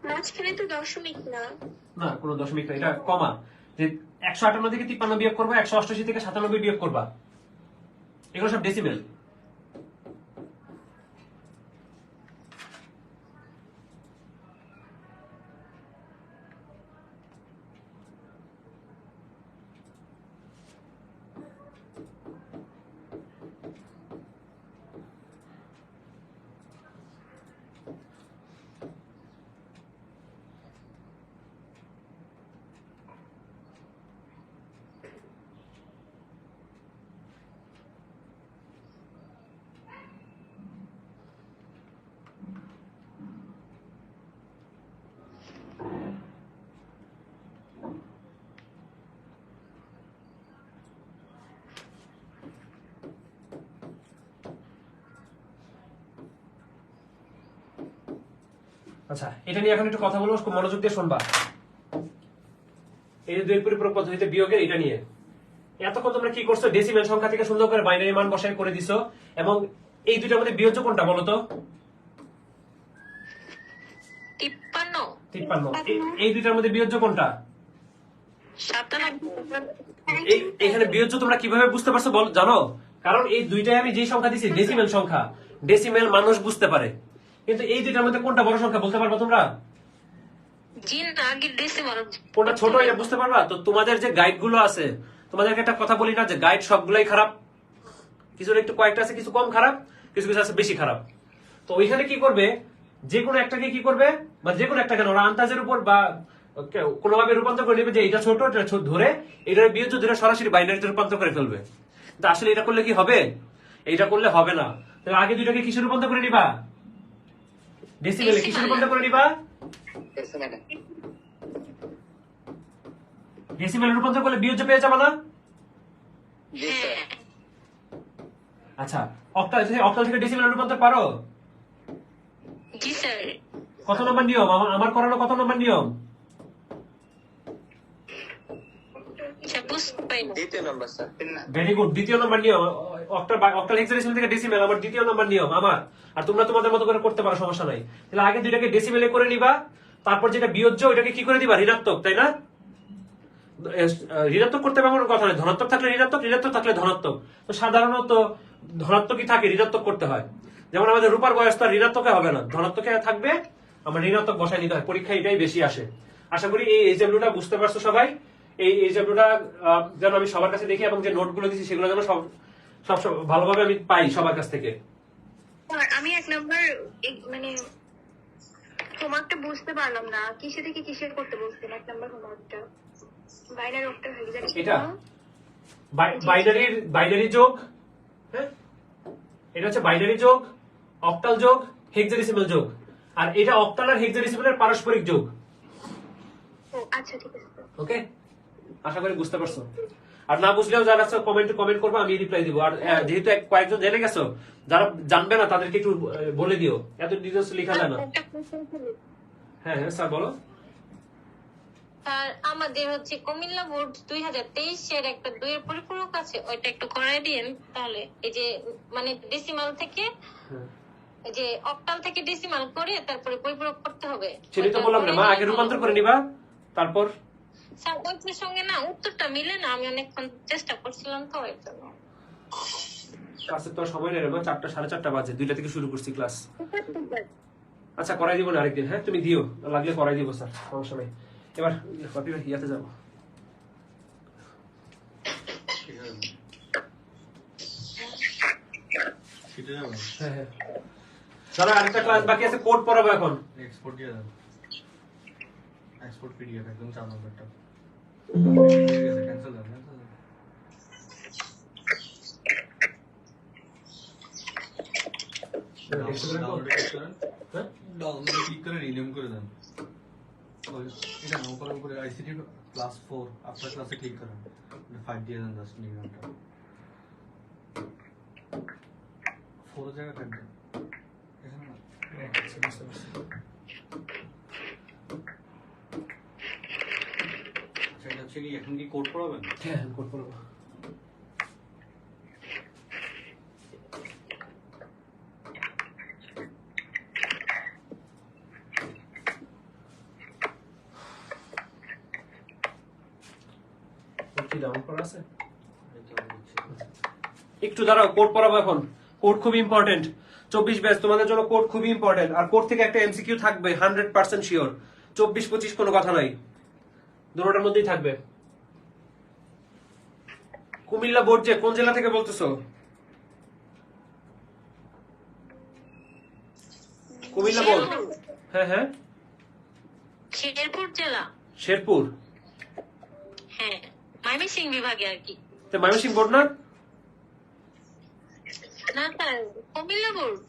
মাঝখানে তো দশমিক না। না কোনো দশমিক না, এটা কমা। যে 158 থেকে 53 বিয়োগ করবা, 188 থেকে 97 বিয়োগ করবা, এগুলো সব ডেসিমেল। আচ্ছা এটা নিয়ে এখন একটু কথা বলবো, খুব মনোযোগ দিয়ে শুনবা। এই যে দুই পরিপূরক পদ্ধতিতে বিয়োগের এটা নিয়ে এতক্ষণ তোমরা কি করছো, ডেসিমেল সংখ্যা থেকে সুন্দর করে বাইনারি মান বসাই করে দিছো, এবং এই দুইটার মধ্যে বিয়োজ্য কোনটা বলো তো? 53। এই দুইটার মধ্যে বিয়োজ্য কোনটা? 97। এখানে বিয়োজ্য তোমরা কিভাবে বুঝতে পারছো জানো? কারণ এই দুইটাই আমি যে সংখ্যা দিছি ডেসিমেল সংখ্যা, ডেসিমেল মানুষ বুঝতে পারে, কিন্তু এই দুইটার মধ্যে কোনটা বড় সংখ্যা বলতে পারবা তোমরা? কোনটা ছোট এটা বুঝতে পারবা? তো তোমাদের যে গাইড গুলো আছে, তোমাদেরকে একটা কথা বলি না যে গাইড সবগুলাই খারাপ, কিছু একটু কয়েকটা আছে কিছু কম খারাপ, কিছু কিছু আছে বেশি খারাপ। তো ওইখানে কি করবে, যে কোনো একটাকে কি করবে, বা যে কোনো একটা কেন ওরা আন্দাজের উপর বা কোনোভাবে রূপান্তর করে নেবে, যে এটা ছোট এটা ধরে এটার বিয়োজ্য ধরে সরাসরি বাইনারিতে রূপান্তর করে ফেলবে। কিন্তু আসলে এটা করলে কি হবে? এইটা করলে হবে না। তাহলে আগে দুইটাকে কিসে রূপান্তর করে নিবা? ডেসিমেলে। কিসে রূপান্তর করে নিবা? ডেসিমেলে রূপান্তর করলে বিয়োজ্য পেয়ে যাবে না? আচ্ছা অক্টাল থেকে ডেসিমেলে রূপান্তর পারো? জি স্যার। কত নম্বর নিয়ম আমার করানো? কত নম্বর নিয়ম? দ্বিতীয় নম্বর স্যার। ভেরি গুড, দ্বিতীয় নম্বর নিয়ম। অক্টাল হেক্সাডেসিমেল থেকে ডেসিমেল আমার দ্বিতীয় নম্বর নিয়ম আমার। আর তোমরা তোমাদের মতো করে করতে পারো, সমস্যা নাই। তাহলে আগে দুইটাকে ডেসিমেলে করে নিবা, তারপর যেটা বিয়োজ্য ওইটাকে কি করে দিবা, ঋণাত্মক, তাই না? ঋণাত্মক করতে হবে এমন কথা নয়, ধনাত্মক থাকলে ঋণাত্মক, ঋণাত্মক থাকলে ধনাত্মক। তো সাধারণত ধনাত্মকই থাকে, ঋণাত্মক করতে হয়। যেমন আমাদের রূপার বয়স তো আর ঋণাত্মকে হবে না, ধনাত্মকে থাকবে, আমরা ঋণাত্মক বসায় নিতে হয়, পরীক্ষায় এটাই বেশি আসে। আশা করি এই এইচডব্লিউটা বুঝতে পারছো সবাই। এই এইচডব্লিউটা যেন আমি সবার কাছে দেখি, এবং যে নোটগুলো দিচ্ছি সেগুলো যেন সব ভালোভাবে আমি পাই সবার কাছ থেকে। আর আমি 1 নাম্বার মানে হোমওয়ার্কটা বুঝতে পারলাম না, কিসে থেকে কিসের করতে বলছেন 1 নাম্বার হোমওয়ার্কটা? Binary octal hexadecimal. এটা বাইনারি যোগ, হ্যাঁ এটা হচ্ছে বাইনারি যোগ, অক্টাল যোগ, হেক্সাডেসিমাল যোগ। আর এটা অক্টাল আর হেক্সাডেসিমালের পারস্পরিক যোগ। ও আচ্ছা, ঠিক আছে। ওকে, আশা করি বুঝতে পারছো। আর না বুঝলেও যারা কমেন্ট করবো, আমি রিপ্লাই দিব। আর যেহেতু কয়েকজন জেনে গেছো, যারা জানবে না তাদেরকে একটু বলে দিও, এত ডিটেলস লেখা যায় না। হ্যাঁ হ্যাঁ স্যার বলো। আর আমাদের হচ্ছে কুমিল্লা বোর্ড 2023 এর একটা 2 এর পরিপূরক আছে, ওইটা একটু করাই দিন তাহলে। এই যে মানে ডেসিমাল থেকে, এই যে অক্টাল থেকে ডেসিমাল করে তারপরে পরিপূরক করতে হবে। সেটাই তো বললাম না মা, আগে রূপান্তর করে নিবা, তারপর স্যার ওইটার সঙ্গে না উত্তরটা মিলে না, আমি অনেকক্ষণ চেষ্টা করছিলাম তো এর জন্য। ক্লাসে তো সময় নেই রে মা, 4টা 4:30 বাজে, 2টা থেকে শুরু করছি ক্লাস। আচ্ছা করাই দিব না আরেকদিন, হ্যাঁ তুমি দিও, লাগলে করাই দিব স্যার, সমস্যা নেই। এবার ইয়াতে যাবো। হ্যাঁ হ্যাঁ দাদা, আরেকটা ক্লাস বাকি আছে, কোড পড়াবো এখন। এক্সপোর্ট দিয়ে দাও, এক্সপোর্ট পিডিএফ একদম 4 নম্বরটা ক্যান্সেল দাও, ডাউনলোড ক্লিক করে রিনেম করে দেন। এটা নাও করার উপরে আইসিটি ক্লাস 4 আফটার ক্লাসে ক্লিক করেন, 5 দিয়ে দেন 10 মিনিটটা 4 জায়গা থাকবে এখানে না। আচ্ছা এটা হচ্ছে কি এখন কি কোড পড়াবেন? হ্যাঁ কোড পড়াবো। একটু দাঁড়াও, কোড পড়াবো এখন। কোড খুব ইম্পর্টেন্ট, 24 ব্যাচ তোমাদের জন্য কোড খুবই ইম্পর্টেন্ট। আর কোড থেকে একটা এমসিকিউ থাকবে 100% শিওর, 24-25 কোনো কথা নাই, দুটোটার মধ্যেই থাকবে। কুমিল্লা বোর্ড যে কোন জেলা থেকে বলতেছো? কুমিল্লা বোর্ড, হ্যাঁ হ্যাঁ শেরপুর জেলা। শেরপুর, হ্যাঁ ময়মনসিংহ বিভাগে আর কি। তো ময়মনসিংহ বোর্ড না? না স্যার কুমিল্লা বোর্ড।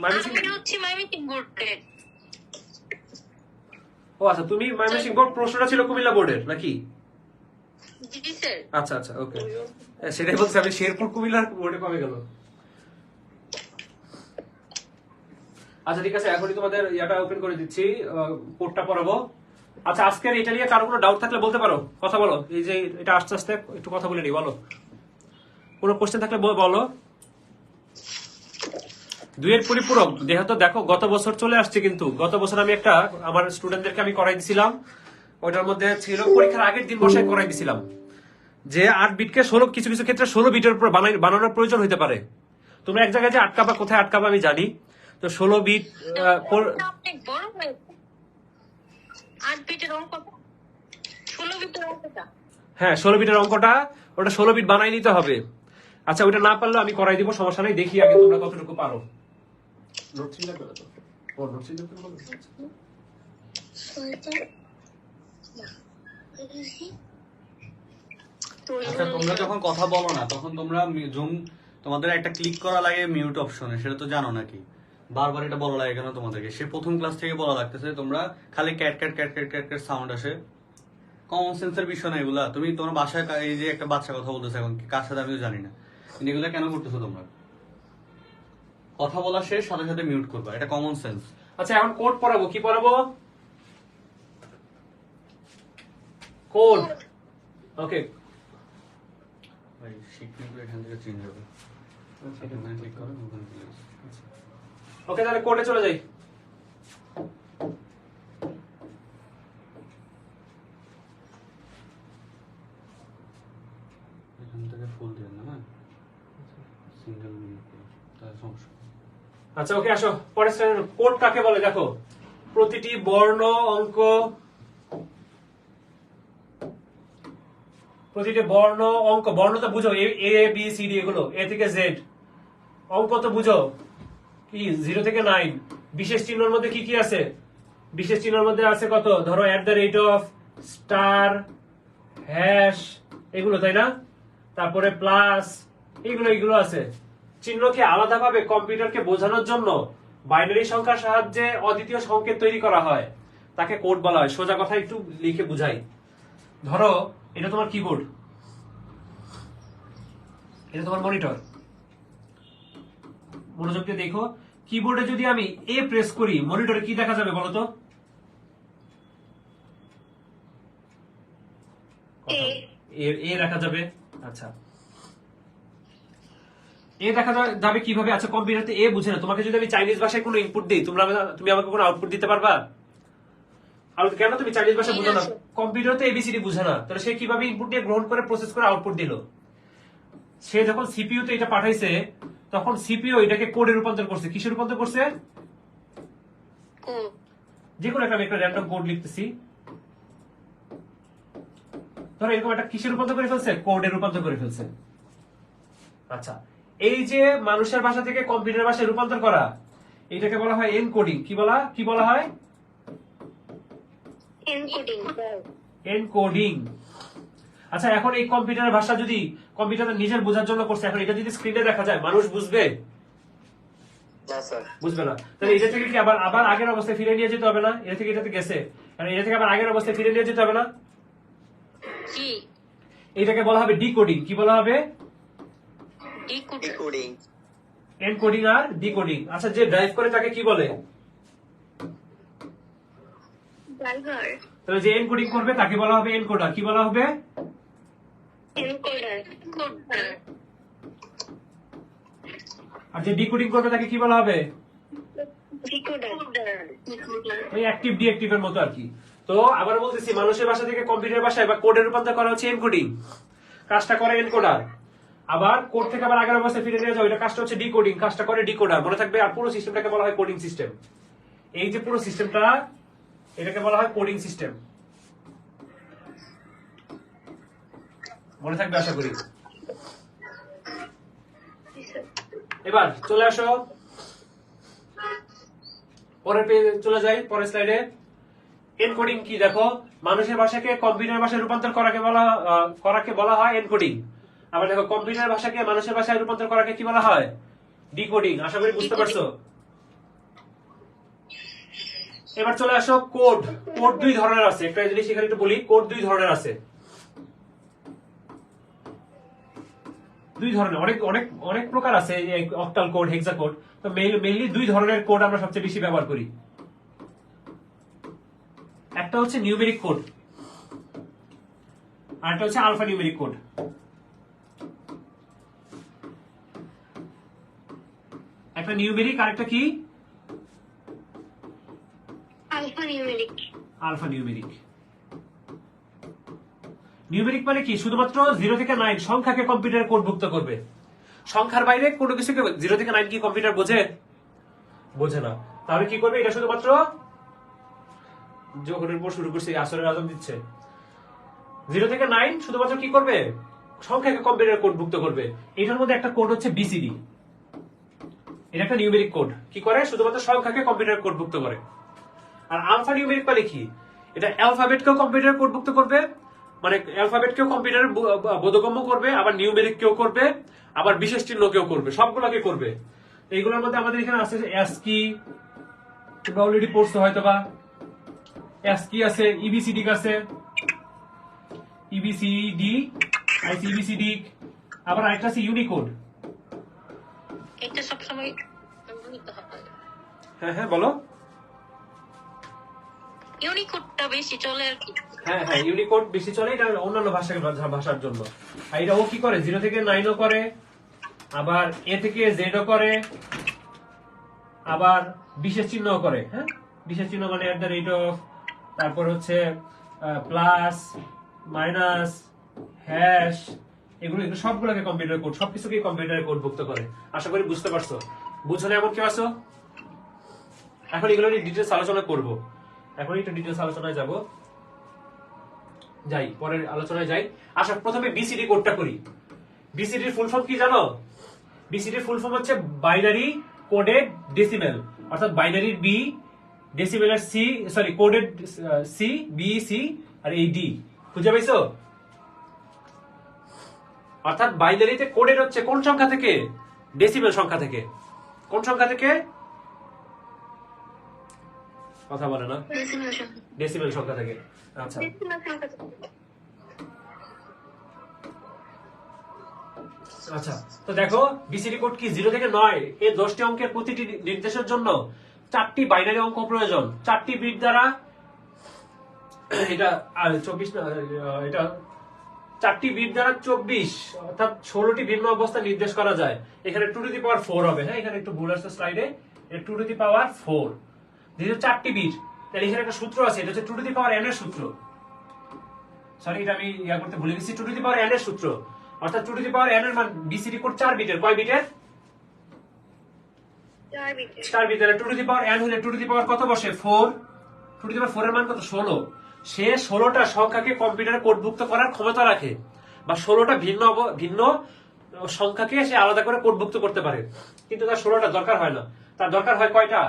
ময়মনসিংহ, আমি হচ্ছে ময়মনসিংহ বোর্ডের। ও আচ্ছা, তুমি ময়মনসিংহ বোর্ড, প্রশ্নটা ছিল কুমিল্লা বোর্ডের নাকি? জি স্যার। আচ্ছা আচ্ছা ওকে, সেটাই বলছি আমি, শেরপুর কুমিল্লার বোর্ডে কমে গেল। আচ্ছা ঠিক আছে, এখনই তোমাদের ইয়াটা ওপেন করে দিচ্ছি, কোডটা পড়াবো। আচ্ছা আজকের এটা নিয়ে কারো কোনো ডাউট থাকলে বলতে পারো, কথা বলো। এই যে এটা আস্তে আস্তে একটু কথা বলে নি, বলো কোনো কোশ্চেন থাকলে বলো। 2 এর পরিপূরক যেহেতু দেখো গত বছর চলে আসছে, কিন্তু গত বছর আমি একটা আমার স্টুডেন্টদেরকে আমি করাই দিছিলাম, ওইটার মধ্যে ছিল পরীক্ষার আগের দিন বসায় করাই দিছিলাম যে 8 বিটকে 16, কিছু কিছু ক্ষেত্রে 16 বিটের উপর বানানোর প্রয়োজন হতে পারে। তোমরা এক জায়গায় যে আটকাবা, কোথায় আটকাবা আমি জানি, তো 16 বিট অনেক বড় হয়েছে। 8 বিটের অঙ্ক, 16 বিটের অঙ্কটা। হ্যাঁ 16 বিটের অঙ্কটা, ওটা 16 বিট বানাই নিতে হবে। আচ্ছা ওটা না পারলে আমি করাই দিব, সমস্যা নেই। দেখি আগে তোমরা কতটুকু পারো। নোট 3 লাগবে না তো? ও নোট 3 লাগবে না? আচ্ছা তোমরা যখন কথা বলো না তখন তোমরা জুম তোমাদের একটা ক্লিক করা লাগে মিউট অপশনে, সেটা তো জানো নাকি? বারবার এটা বলা লাগে কেন তোমাদেরকে? সে প্রথম ক্লাস থেকে বলা লাগতেছে, তোমরা খালি cat cat cat cat cat cat sound আসে। কমন সেন্সের বিষয় না এগুলা। তুমি তোমার বাসায় এই যে একটা বাচ্চা কথা বলতেছে এখন, কার সাথে আমিও জানি না, কিন্তু এগুলা কেন করতেছো তোমরা? কথা বলা শেষ সাথে সাথে মিউট করবা, এটা কমন সেন্স। আচ্ছা এখন কোড পড়াবো, কি পড়াবো? কোড, ওকে। ভাই শিট কিন্তু এখান থেকে চেঞ্জ হবে। আচ্ছা এখানে ক্লিক করো, ওখানে ক্লিক করো। ওকে তাহলে কোডে চলে যাই। এখান থেকে ফুল দিয়ে না সিঙ্গেল মিনিট তাহলে সমস্যা নেই। আচ্ছা ওকে আসো পরের স্লাইডে কোড কাকে বলে দেখো প্রতিটি বর্ণ অঙ্ক প্রতিটি বর্ণ অঙ্ক বর্ণ তো বুঝো এ বি সি ডি এগুলো এ থেকে জেড অঙ্ক তো বুঝো কি 0 থেকে 9 বিশেষ চিহ্নের মধ্যে কি কি আছে বিশেষ চিহ্নের মধ্যে আছে কত ধরো @ স্টার হ্যাশ এগুলো তাই না তারপরে প্লাস এগুলো আছে চিহ্নকে আলাদাভাবে কম্পিউটারকে বোঝানোর জন্য বাইনারি সংখ্যার সাহায্যে অদ্বিতীয় সংকেত তৈরি করা হয় তাকে কোড বলা হয় সোজা কথা একটু লিখে বুঝাই ধরো এটা তোমার কিবোর্ড এটা তোমার মনিটর মনোযোগ দিয়ে দেখো কিবোর্ডে যদি আমি এ প্রেস করি মনিটরে কি দেখা যাবে বলো তো এ দেখা যাবে আচ্ছা এ দেখা যাবে কিভাবে আচ্ছা কম্পিউটারতে এ বুঝে না তোমাকে যদি আমি চাইনিজ ভাষায় কোনো ইনপুট দিই তুমি আমাকে কোনো আউটপুট দিতে পারবা আর কেন তুমি চাইনিজ ভাষা বুঝো না কম্পিউটার তো এবিসিডি বুঝে না তাহলে সে কিভাবে ইনপুট দিয়ে গ্রহণ করে প্রসেস করে আউটপুট দিল সে যখন সিপিইউ তে এটা পাঠাইছে তখন সিপিইউ এটাকে কোডে রূপান্তর করছে কিসে রূপান্তর করছে যে কোনো একটা র্যান্ডম কোড লিখতেছি ধরো এরকম একটা কিসে রূপান্তর করে ফেলছে কোডে রূপান্তর করে ফেলছে আচ্ছা এই যে মানুষের ভাষা থেকে কম্পিউটার ভাষায় রূপান্তর করা এটাকে বলা হয় এনকোডিং কি বলা হয় এনকোডিং আচ্ছা এখন এই কম্পিউটারের ভাষা যদি কম্পিউটার নিজের বোঝার জন্য করছে এখন এটা যদি স্ক্রিনে দেখা যায় মানুষ বুঝবে না স্যার বুঝবে না তাহলে এটা থেকে কি আবার আগের অবস্থায় ফিরে নিয়ে যেতে হবে না এটা থেকে এটাতে গেছে কারণ এটা থেকে আবার আগের অবস্থায় ফিরে নিয়ে যেতে হবে না জি এটাকে বলা হবে ডিকোডিং কি বলা হবে ডিকোডিং এনকোডিং আর ডিকোডিং আচ্ছা যে ড্রাইভ করে তাকে কি বলে ড্রাইভার তাহলে যে এনকোডিং করবে তাকে বলা হবে এনকোডার কি বলা হবে এনকোডার আর যে ডিকোডিং করবে তাকে কি বলা হবে ডিকোডার ওই অ্যাক্টিভ ডিঅ্যাক্টিভ এর মতো আর কি তো আবার বলতেছি মানুষের ভাষা থেকে কম্পিউটার ভাষায় বা কোডে রূপান্তর করা হচ্ছে এনকোডিং কাজটা করে এনকোডার আবার কোড থেকে আবার আগের অবস্থায় ফিরে নিয়ে যাও এটা কাজটা হচ্ছে ডিকোডিং কাজটা করে ডিকোডার মনে থাকবে আর পুরো সিস্টেমটাকে বলা হয় কোডিং সিস্টেম এই যে পুরো সিস্টেমটা এটাকে বলা হয় কোডিং সিস্টেম মনে থাকবে আশা করি এবার চলে আসো পরের পেজে চলে যাই পরের স্লাইডে এনকোডিং কি দেখো মানুষের ভাষাকে কম্পিউটার ভাষায় রূপান্তর করাকে বলা হয় এনকোডিং আবার দেখো কম্পিউটার ভাষাকে মানুষের ভাষায় রূপান্তর করাকে কি বলা হয় ডিকোডিং আশা করি বুঝতে পারছো এবার চলে আসো কোড দুই ধরনের আছে একটা জিনিস এখানে একটু বলি কোড দুই ধরনের আছে দুই ধরনের অনেক অনেক অনেক প্রকার আছে অক্টাল কোড হেক্সা কোড তো মেইনলি দুই ধরনের কোড আমরা সবচেয়ে বেশি ব্যবহার করি একটা হচ্ছে নিউমেরিক কোড আর একটা হচ্ছে আলফা নিউমেরিক কোড একটা নিউমেরিক আর একটা কি alpha numeric alpha numeric numeric মানে কি শুধুমাত্র 0 থেকে 9 সংখ্যাকে কম্পিউটারে কোডভুক্ত করবে সংখ্যার বাইরে কোনো কিছুকে 0 থেকে 9 কি কম্পিউটার বোঝে না তাহলে কি করবে এটা শুধুমাত্র যোগের পর শুরু করছে আসরের আজান দিচ্ছে 0 থেকে 9 শুধুমাত্র কি করবে সংখ্যাকে কম্পিউটারে কোডভুক্ত করবে এটার মধ্যে একটা কোড হচ্ছে বিসিডি এটা একটা নিউমেরিক কোড কি করে শুধুমাত্র সংখ্যাকে কম্পিউটারে কোডভুক্ত করে আর আলফা নিউমেরিক মানে কি এটা অ্যালফাবেটকেও কম্পিউটারে কোডভুক্ত করবে মানে অ্যালফাবেটকেও কম্পিউটারে বোধগম্য করবে আবার নিউমেরিক কেও করবে আবার বিশেষ চিহ্নকেও করবে সবগুলোকে করবে এইগুলোর মধ্যে আমাদের এখানে আছে অ্যাসকি তোমরা অলরেডি পড়ছো হয়তো বা অ্যাসকি আছে ইবিসিডি আছে ইবিসিডি আইসিবিসিডি আবার আরেকটা আছে ইউনিকোড এটা সবসময় বলতে হবে হ্যাঁ বলো ইউনিকোডটা বেশি চলে আর কি হ্যাঁ ইউনিকোড বেশি চলে এটা অন্যান্য ভাষার জন্য আর এটা ও কি করে 0 থেকে 9 ও করে আবার এ থেকে জেড ও করে আবার বিশেষ চিহ্নও করে হ্যাঁ বিশেষ চিহ্ন মানে @ তারপর হচ্ছে প্লাস মাইনাস হ্যাশ এগুলো এগুলো সবগুলোকে কম্পিউটার কোড, সবকিছুকে কম্পিউটারে কোডভুক্ত করে। আশা করি বুঝতে পারছো। বুঝলে এমন কেউ আছো? এখন এগুলো নিয়ে ডিটেলস আলোচনা করব। এখন একটু ডিটেলস আলোচনায় যাব, যাই পরের আলোচনায় যাই। আচ্ছা, প্রথমে বিসিডি কোডটা করি। বিসিডির ফুল ফর্ম কি জানো? বিসিডির ফুল ফর্ম হচ্ছে বাইনারি কোডেড ডেসিমেল, অর্থাৎ বাইনারির বি, ডেসিমেলের C, sorry coded C, B C আর এই ডি। বুঝে পাইছো? অর্থাৎ বাইনারিতে কোডেড হচ্ছে কোন সংখ্যা থেকে? ডেসিমেল সংখ্যা থেকে। কোন সংখ্যা থেকে? কথা বলে না, ডেসিমেল সংখ্যা থেকে। আচ্ছা, আচ্ছা, তো দেখো বিসিডি কোড কি 0 থেকে 9 এই 10টি অঙ্কের প্রতিটি নির্দেশের জন্য 4টি বাইনারি অঙ্ক প্রয়োজন। 4টি বিট দ্বারা এটা 24 না, এটা 4টি বিট দ্বারা 24 অর্থাৎ 16টি ভিন্ন অবস্থা নির্দেশ করা যায়। এখানে 2 টু দি পাওয়ার 4 হবে। হ্যাঁ, এখানে একটু ভুল আসছে স্লাইডে, এটা 2 টু দি পাওয়ার 4, যেহেতু 4টি বিট তাহলে এখানে একটা সূত্র আছে, এটা হচ্ছে 2 টু দি পাওয়ার n এর সূত্র। সরি, এটা আমি করতে ভুলে গেছি। 2 টু দি পাওয়ার n এর সূত্র, অর্থাৎ 2 টু দি পাওয়ার n এর মান বিসিডি কোড 4 বিটের। কয় বিটের? 4 বিটের। 2 টু দি পাওয়ার n হলে 2 টু দি পাওয়ার কত বসে? 4। 2 টু দি পাওয়ার 4 এর মান কত? 16। সে 16টা সংখ্যাকে কম্পিউটারে কোডভুক্ত করার ক্ষমতা রাখে, বা 16টা ভিন্ন ভিন্ন সংখ্যাকে সে আলাদা করে কোডভুক্ত করতে পারে। কিন্তু তার 16টা দরকার হয় না, তার দরকার হয় কয়টা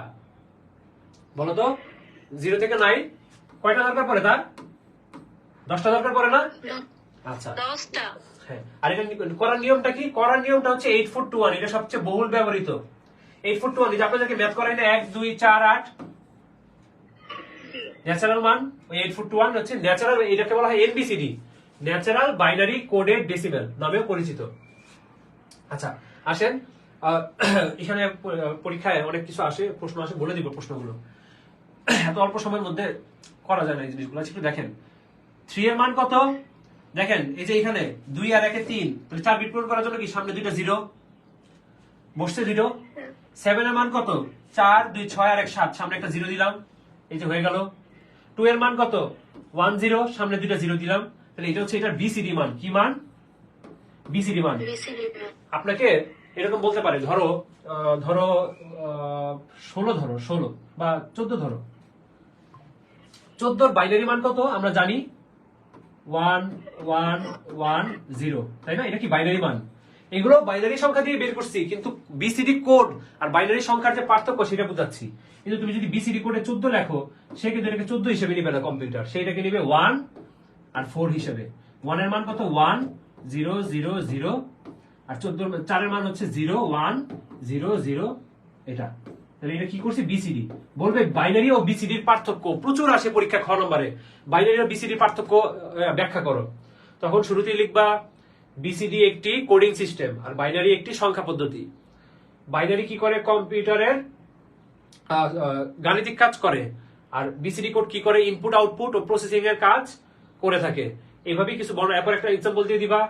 বলো তো? 0 থেকে 9 কয়টা দরকার পড়ে তার? 10টা দরকার পড়ে না? আচ্ছা, 10টা। হ্যাঁ, আর এটা করার নিয়মটা কি? করার নিয়মটা হচ্ছে 8 4 2 1। এটা সবচেয়ে বহুল ব্যবহৃত। 8 4 2 1, যে আপনাদেরকে ম্যাথ করাই না 1 2 4 8 ন্যাচারাল মান, ওই 8 4 2 1 হচ্ছে ন্যাচারাল। এটাকে বলা হয় এনবিসিডি, ন্যাচারাল বাইনারি কোডেড ডেসিমেল নামেও পরিচিত। আচ্ছা, আসেন, এখানে পরীক্ষায় অনেক কিছু আসে, প্রশ্ন আসে, বলে দিব প্রশ্নগুলো। এত অল্প সময়ের মধ্যে করা যায় না এই জিনিসগুলো। একটু দেখেন 3 এর মান কত? দেখেন এই যে এখানে 2 আর 1 এ 3, তাহলে 4 বিট পূরণ করার জন্য কি সামনে দুইটা 0 বসছে, 0। 7 এর মান কত? 4 2 6 আর 1 7, সামনে একটা 0 দিলাম, এই যে হয়ে গেল। 2 এর মান কত? 1 0, সামনে দুইটা 0 দিলাম, তাহলে এটা হচ্ছে এটার বিসিডি মান। কি মান? বিসিডি মান। আপনাকে এরকম বলতে পারে, ধরো 16 বা 14 ধরো। 14 বাইনারি মান কত আমরা জানি? 1 1 1 0, তাই না? এটা কি বাইনারি মান? এগুলো বাইনারি সংখ্যা দিয়ে বের করছি, কিন্তু বিসিডি কোড আর বাইনারি সংখ্যার যে পার্থক্য সেটা বুঝাচ্ছি। কিন্তু তুমি যদি বিসিডি কোডে 14 লেখো, সে কিন্তু এটাকে 14 হিসেবে নিবে না কম্পিউটার, সেটাকে নিবে 1 আর 4 হিসেবে। 1 এর মান কত? 1 0 0 0, আর 4 এর মান হচ্ছে 0 1 0 0, এটা। তাহলে এটা কি করছি? বিসিডি। বলবে বাইনারি ও বিসিডির পার্থক্য প্রচুর আসে পরীক্ষা খ নম্বরে, বাইনারি ও বিসিডির পার্থক্য ব্যাখ্যা করো। তখন শুরুতেই লিখবা বিসিডি একটি কোডিং সিস্টেম আর বাইনারি একটি সংখ্যা পদ্ধতি। বাইনারি কি করে? কম্পিউটারের গাণিতিক কাজ করে, আর বিসিডি কোড কি করে? ইনপুট আউটপুট ও প্রসেসিং এর কাজ করে থাকে। এইভাবেই কিছু বর্ণনা। এরপর একটা এক্সাম্পল দিয়ে দিবা,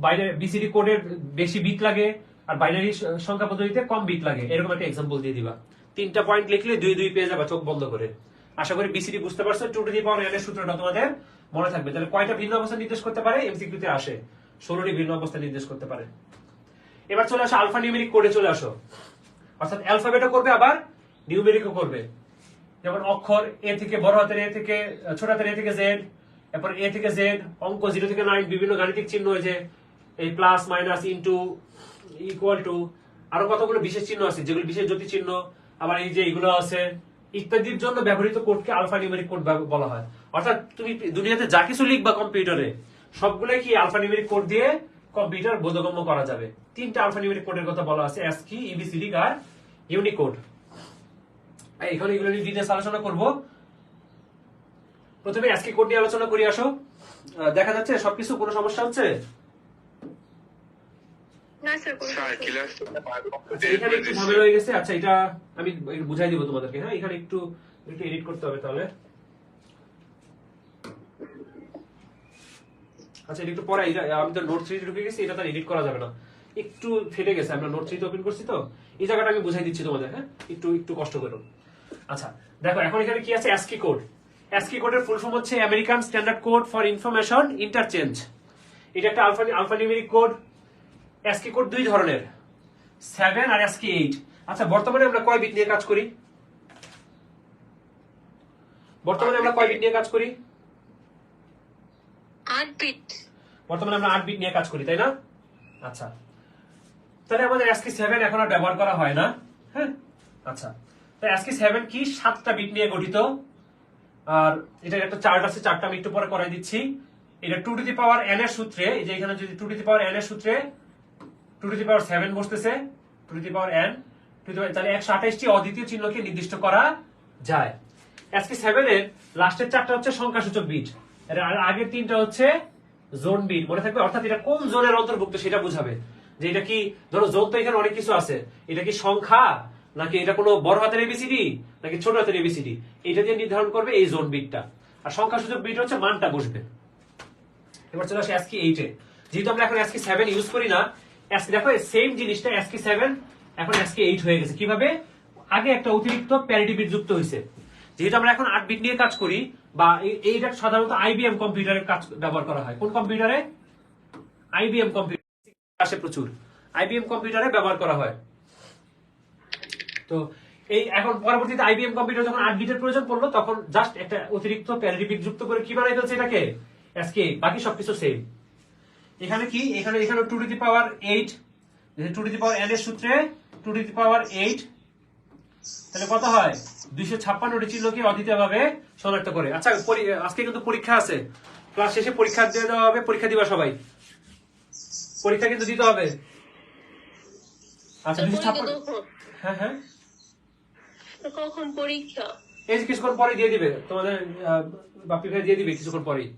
বাইনারি বিসিডি কোডের বেশি বিট লাগে আর বাইনারি সংখ্যা পদ্ধতিতে কম বিট লাগে, এরকম একটা এক্সাম্পল দিয়ে দিবা। 3টা পয়েন্ট লিখলে 2 2 পেয়ে যাবে চোখ বন্ধ করে। আশা করি বিসিডি বুঝতে পারছো। 2 টু দি পাওয়ার n এর সূত্রটা তোমাদের মনে থাকবে। তাহলে কয়টা ভিন্ন অবস্থা নির্দেশ করতে পারে? এমসিকিউ তে আসে 16টি ভিন্ন অবস্থা নির্দেশ করতে পারে। এবার চলে আসো আলফা নিউমেরিক কোডে চলে আসো, অর্থাৎ অ্যালফাবেটও করবে আবার নিউমেরিকও করবে। যেমন অক্ষর এ থেকে বড় হাতের এ থেকে ছোট হাতের এ থেকে জেড, এরপর এ থেকে জেড, অঙ্ক 0 থেকে 9, বিভিন্ন গাণিতিক চিহ্ন হয়েছে, এই plus minus into equal to, আরো কতগুলো বিশেষ চিহ্ন আছে যেগুলো বিশেষ জ্যোতি চিহ্ন, আবার এই যে এগুলো আছে ইত্যাদির জন্য ব্যবহৃত কোডকে আলফা নিউমেরিক কোড বলা হয়। অর্থাৎ তুমি দুনিয়াতে যা কিছু লিখবা কম্পিউটারে সবগুলাই কি আলফা নিউমেরিক কোড দিয়ে কম্পিউটার বোধগম্য করা যাবে। 3টা আলফা নিউমেরিক কোডের কথা বলা আছে, অ্যাসকি, এবিসিডি আর ইউনিকোড। এখানে এগুলো নিয়ে ডিটেইলস আলোচনা করব। প্রথমে অ্যাসকি কোড নিয়ে আলোচনা করি। আসো, দেখা যাচ্ছে সবকিছু? কোনো সমস্যা হচ্ছে? না স্যার, এখানে একটু ঝামেলা হয়ে গেছে। আচ্ছা, এটা আমি বুঝাই দিব তোমাদেরকে। হ্যাঁ, এখানে একটু এডিট করতে হবে তাহলে। আচ্ছা, এটা একটু পরে, আমি তো নোট 3 ঢুকে গেছি, এটা তো এডিট করা যাবে না, একটু ফেটে গেছে। আমরা নোট 3 ওপেন করছি তো, এই জায়গাটা আমি বুঝাই দিচ্ছি তোমাদের। হ্যাঁ, একটু কষ্ট করো। আচ্ছা, দেখো এখন এখানে কি আছে? ASCII code. অ্যাসকি কোডের ফুল ফর্ম হচ্ছে American standard code for information interchange. এটা একটা আলফানিউমেরিক কোড। অ্যাসকি কোড দুই ধরনের, 7 আর অ্যাসকি 8। আচ্ছা, বর্তমানে আমরা কয় বিট নিয়ে কাজ করি? বর্তমানে আমরা কয় বিট নিয়ে কাজ করি? 8 বিট। বর্তমানে আমরা 8 বিট নিয়ে কাজ করি, তাই না? আচ্ছা, তাহলে আমাদের ASCII 7 এখন আর ব্যবহার করা হয় না। হ্যাঁ, আচ্ছা, তাই ASCII 7 কি 7টা বিট নিয়ে গঠিত। আর এটার একটা চার্ট আছে, চার্টটা আমি একটু পরে করাই দিচ্ছি। এটা 2 টু দি পাওয়ার n এর সূত্রে, এই যে এখানে যদি 2 টু দি পাওয়ার n এর সূত্রে 2 to the power 7 বসতেছে, 2 to the power n, তাহলে 128টি অদ্বিতীয় চিহ্নকে নির্দিষ্ট করা যায়। ASCII 7 এর লাস্টের 4টা হচ্ছে সংখ্যাসূচক বিট, আর আগের 3টা হচ্ছে জোন বিট। মনে থাকবে, অর্থাৎ এটা কোন জোনের অন্তর্ভুক্ত সেটা বুঝাবে। যে এটা কি, ধরো জোন তো এখানে অনেক কিছু আছে, এটা কি সংখ্যা নাকি এটা কোনো বড় হাতের এবিসিডি নাকি ছোট হাতের এবিসিডি, এটা দিয়ে নির্ধারণ করবে এই জোন বিটটা। আর সংখ্যাসূচক বিট হচ্ছে মানটা বসবে। এবার চলে আসে ASCII 8 এ। যেহেতু আমরা এখন ASCII 7 ইউজ করি না, ASCII দেখো সেম জিনিসটা ASCII 7 এখন ASCII 8 হয়ে গেছে। কিভাবে? আগে একটা অতিরিক্ত প্যারিটি বিট যুক্ত হয়েছে। যেহেতু আমরা এখন 8 বিট নিয়ে কাজ করি, বা এইটা সাধারণত IBM কম্পিউটারে কাজ ব্যবহার করা হয়। কোন কম্পিউটারে? IBM কম্পিউটার আসে প্রচুর, IBM কম্পিউটারে ব্যবহার করা হয়। তো এই এখন পরবর্তীতে IBM কম্পিউটার যখন 8 বিটের প্রয়োজন পড়লো, তখন জাস্ট একটা অতিরিক্ত প্যারিটি বিট যুক্ত করে কি বানাই ফেলছে এটাকে ASCII 8। বাকি সবকিছু সেম। এখানে কি, এখানে 2 to the power 8, 2 to the power n এর সূত্রে 2 টু দি পাওয়ার 8, তাহলে কত হয়? 256টি চিহ্নকে অদ্বিতীয়ভাবে শনাক্ত করে। আচ্ছা, আজকে কিন্তু পরীক্ষা আছে, ক্লাস শেষে পরীক্ষা দিয়ে দেওয়া হবে। পরীক্ষা দিবা সবাই, পরীক্ষা কিন্তু দিতে হবে। আচ্ছা, 256। হ্যাঁ হ্যাঁ, কখন পরীক্ষা? এই যে কিছুক্ষণ পরে দিয়ে দিবে তোমাদের, বাপি ভাই দিয়ে দিবে কিছুক্ষণ পরেই।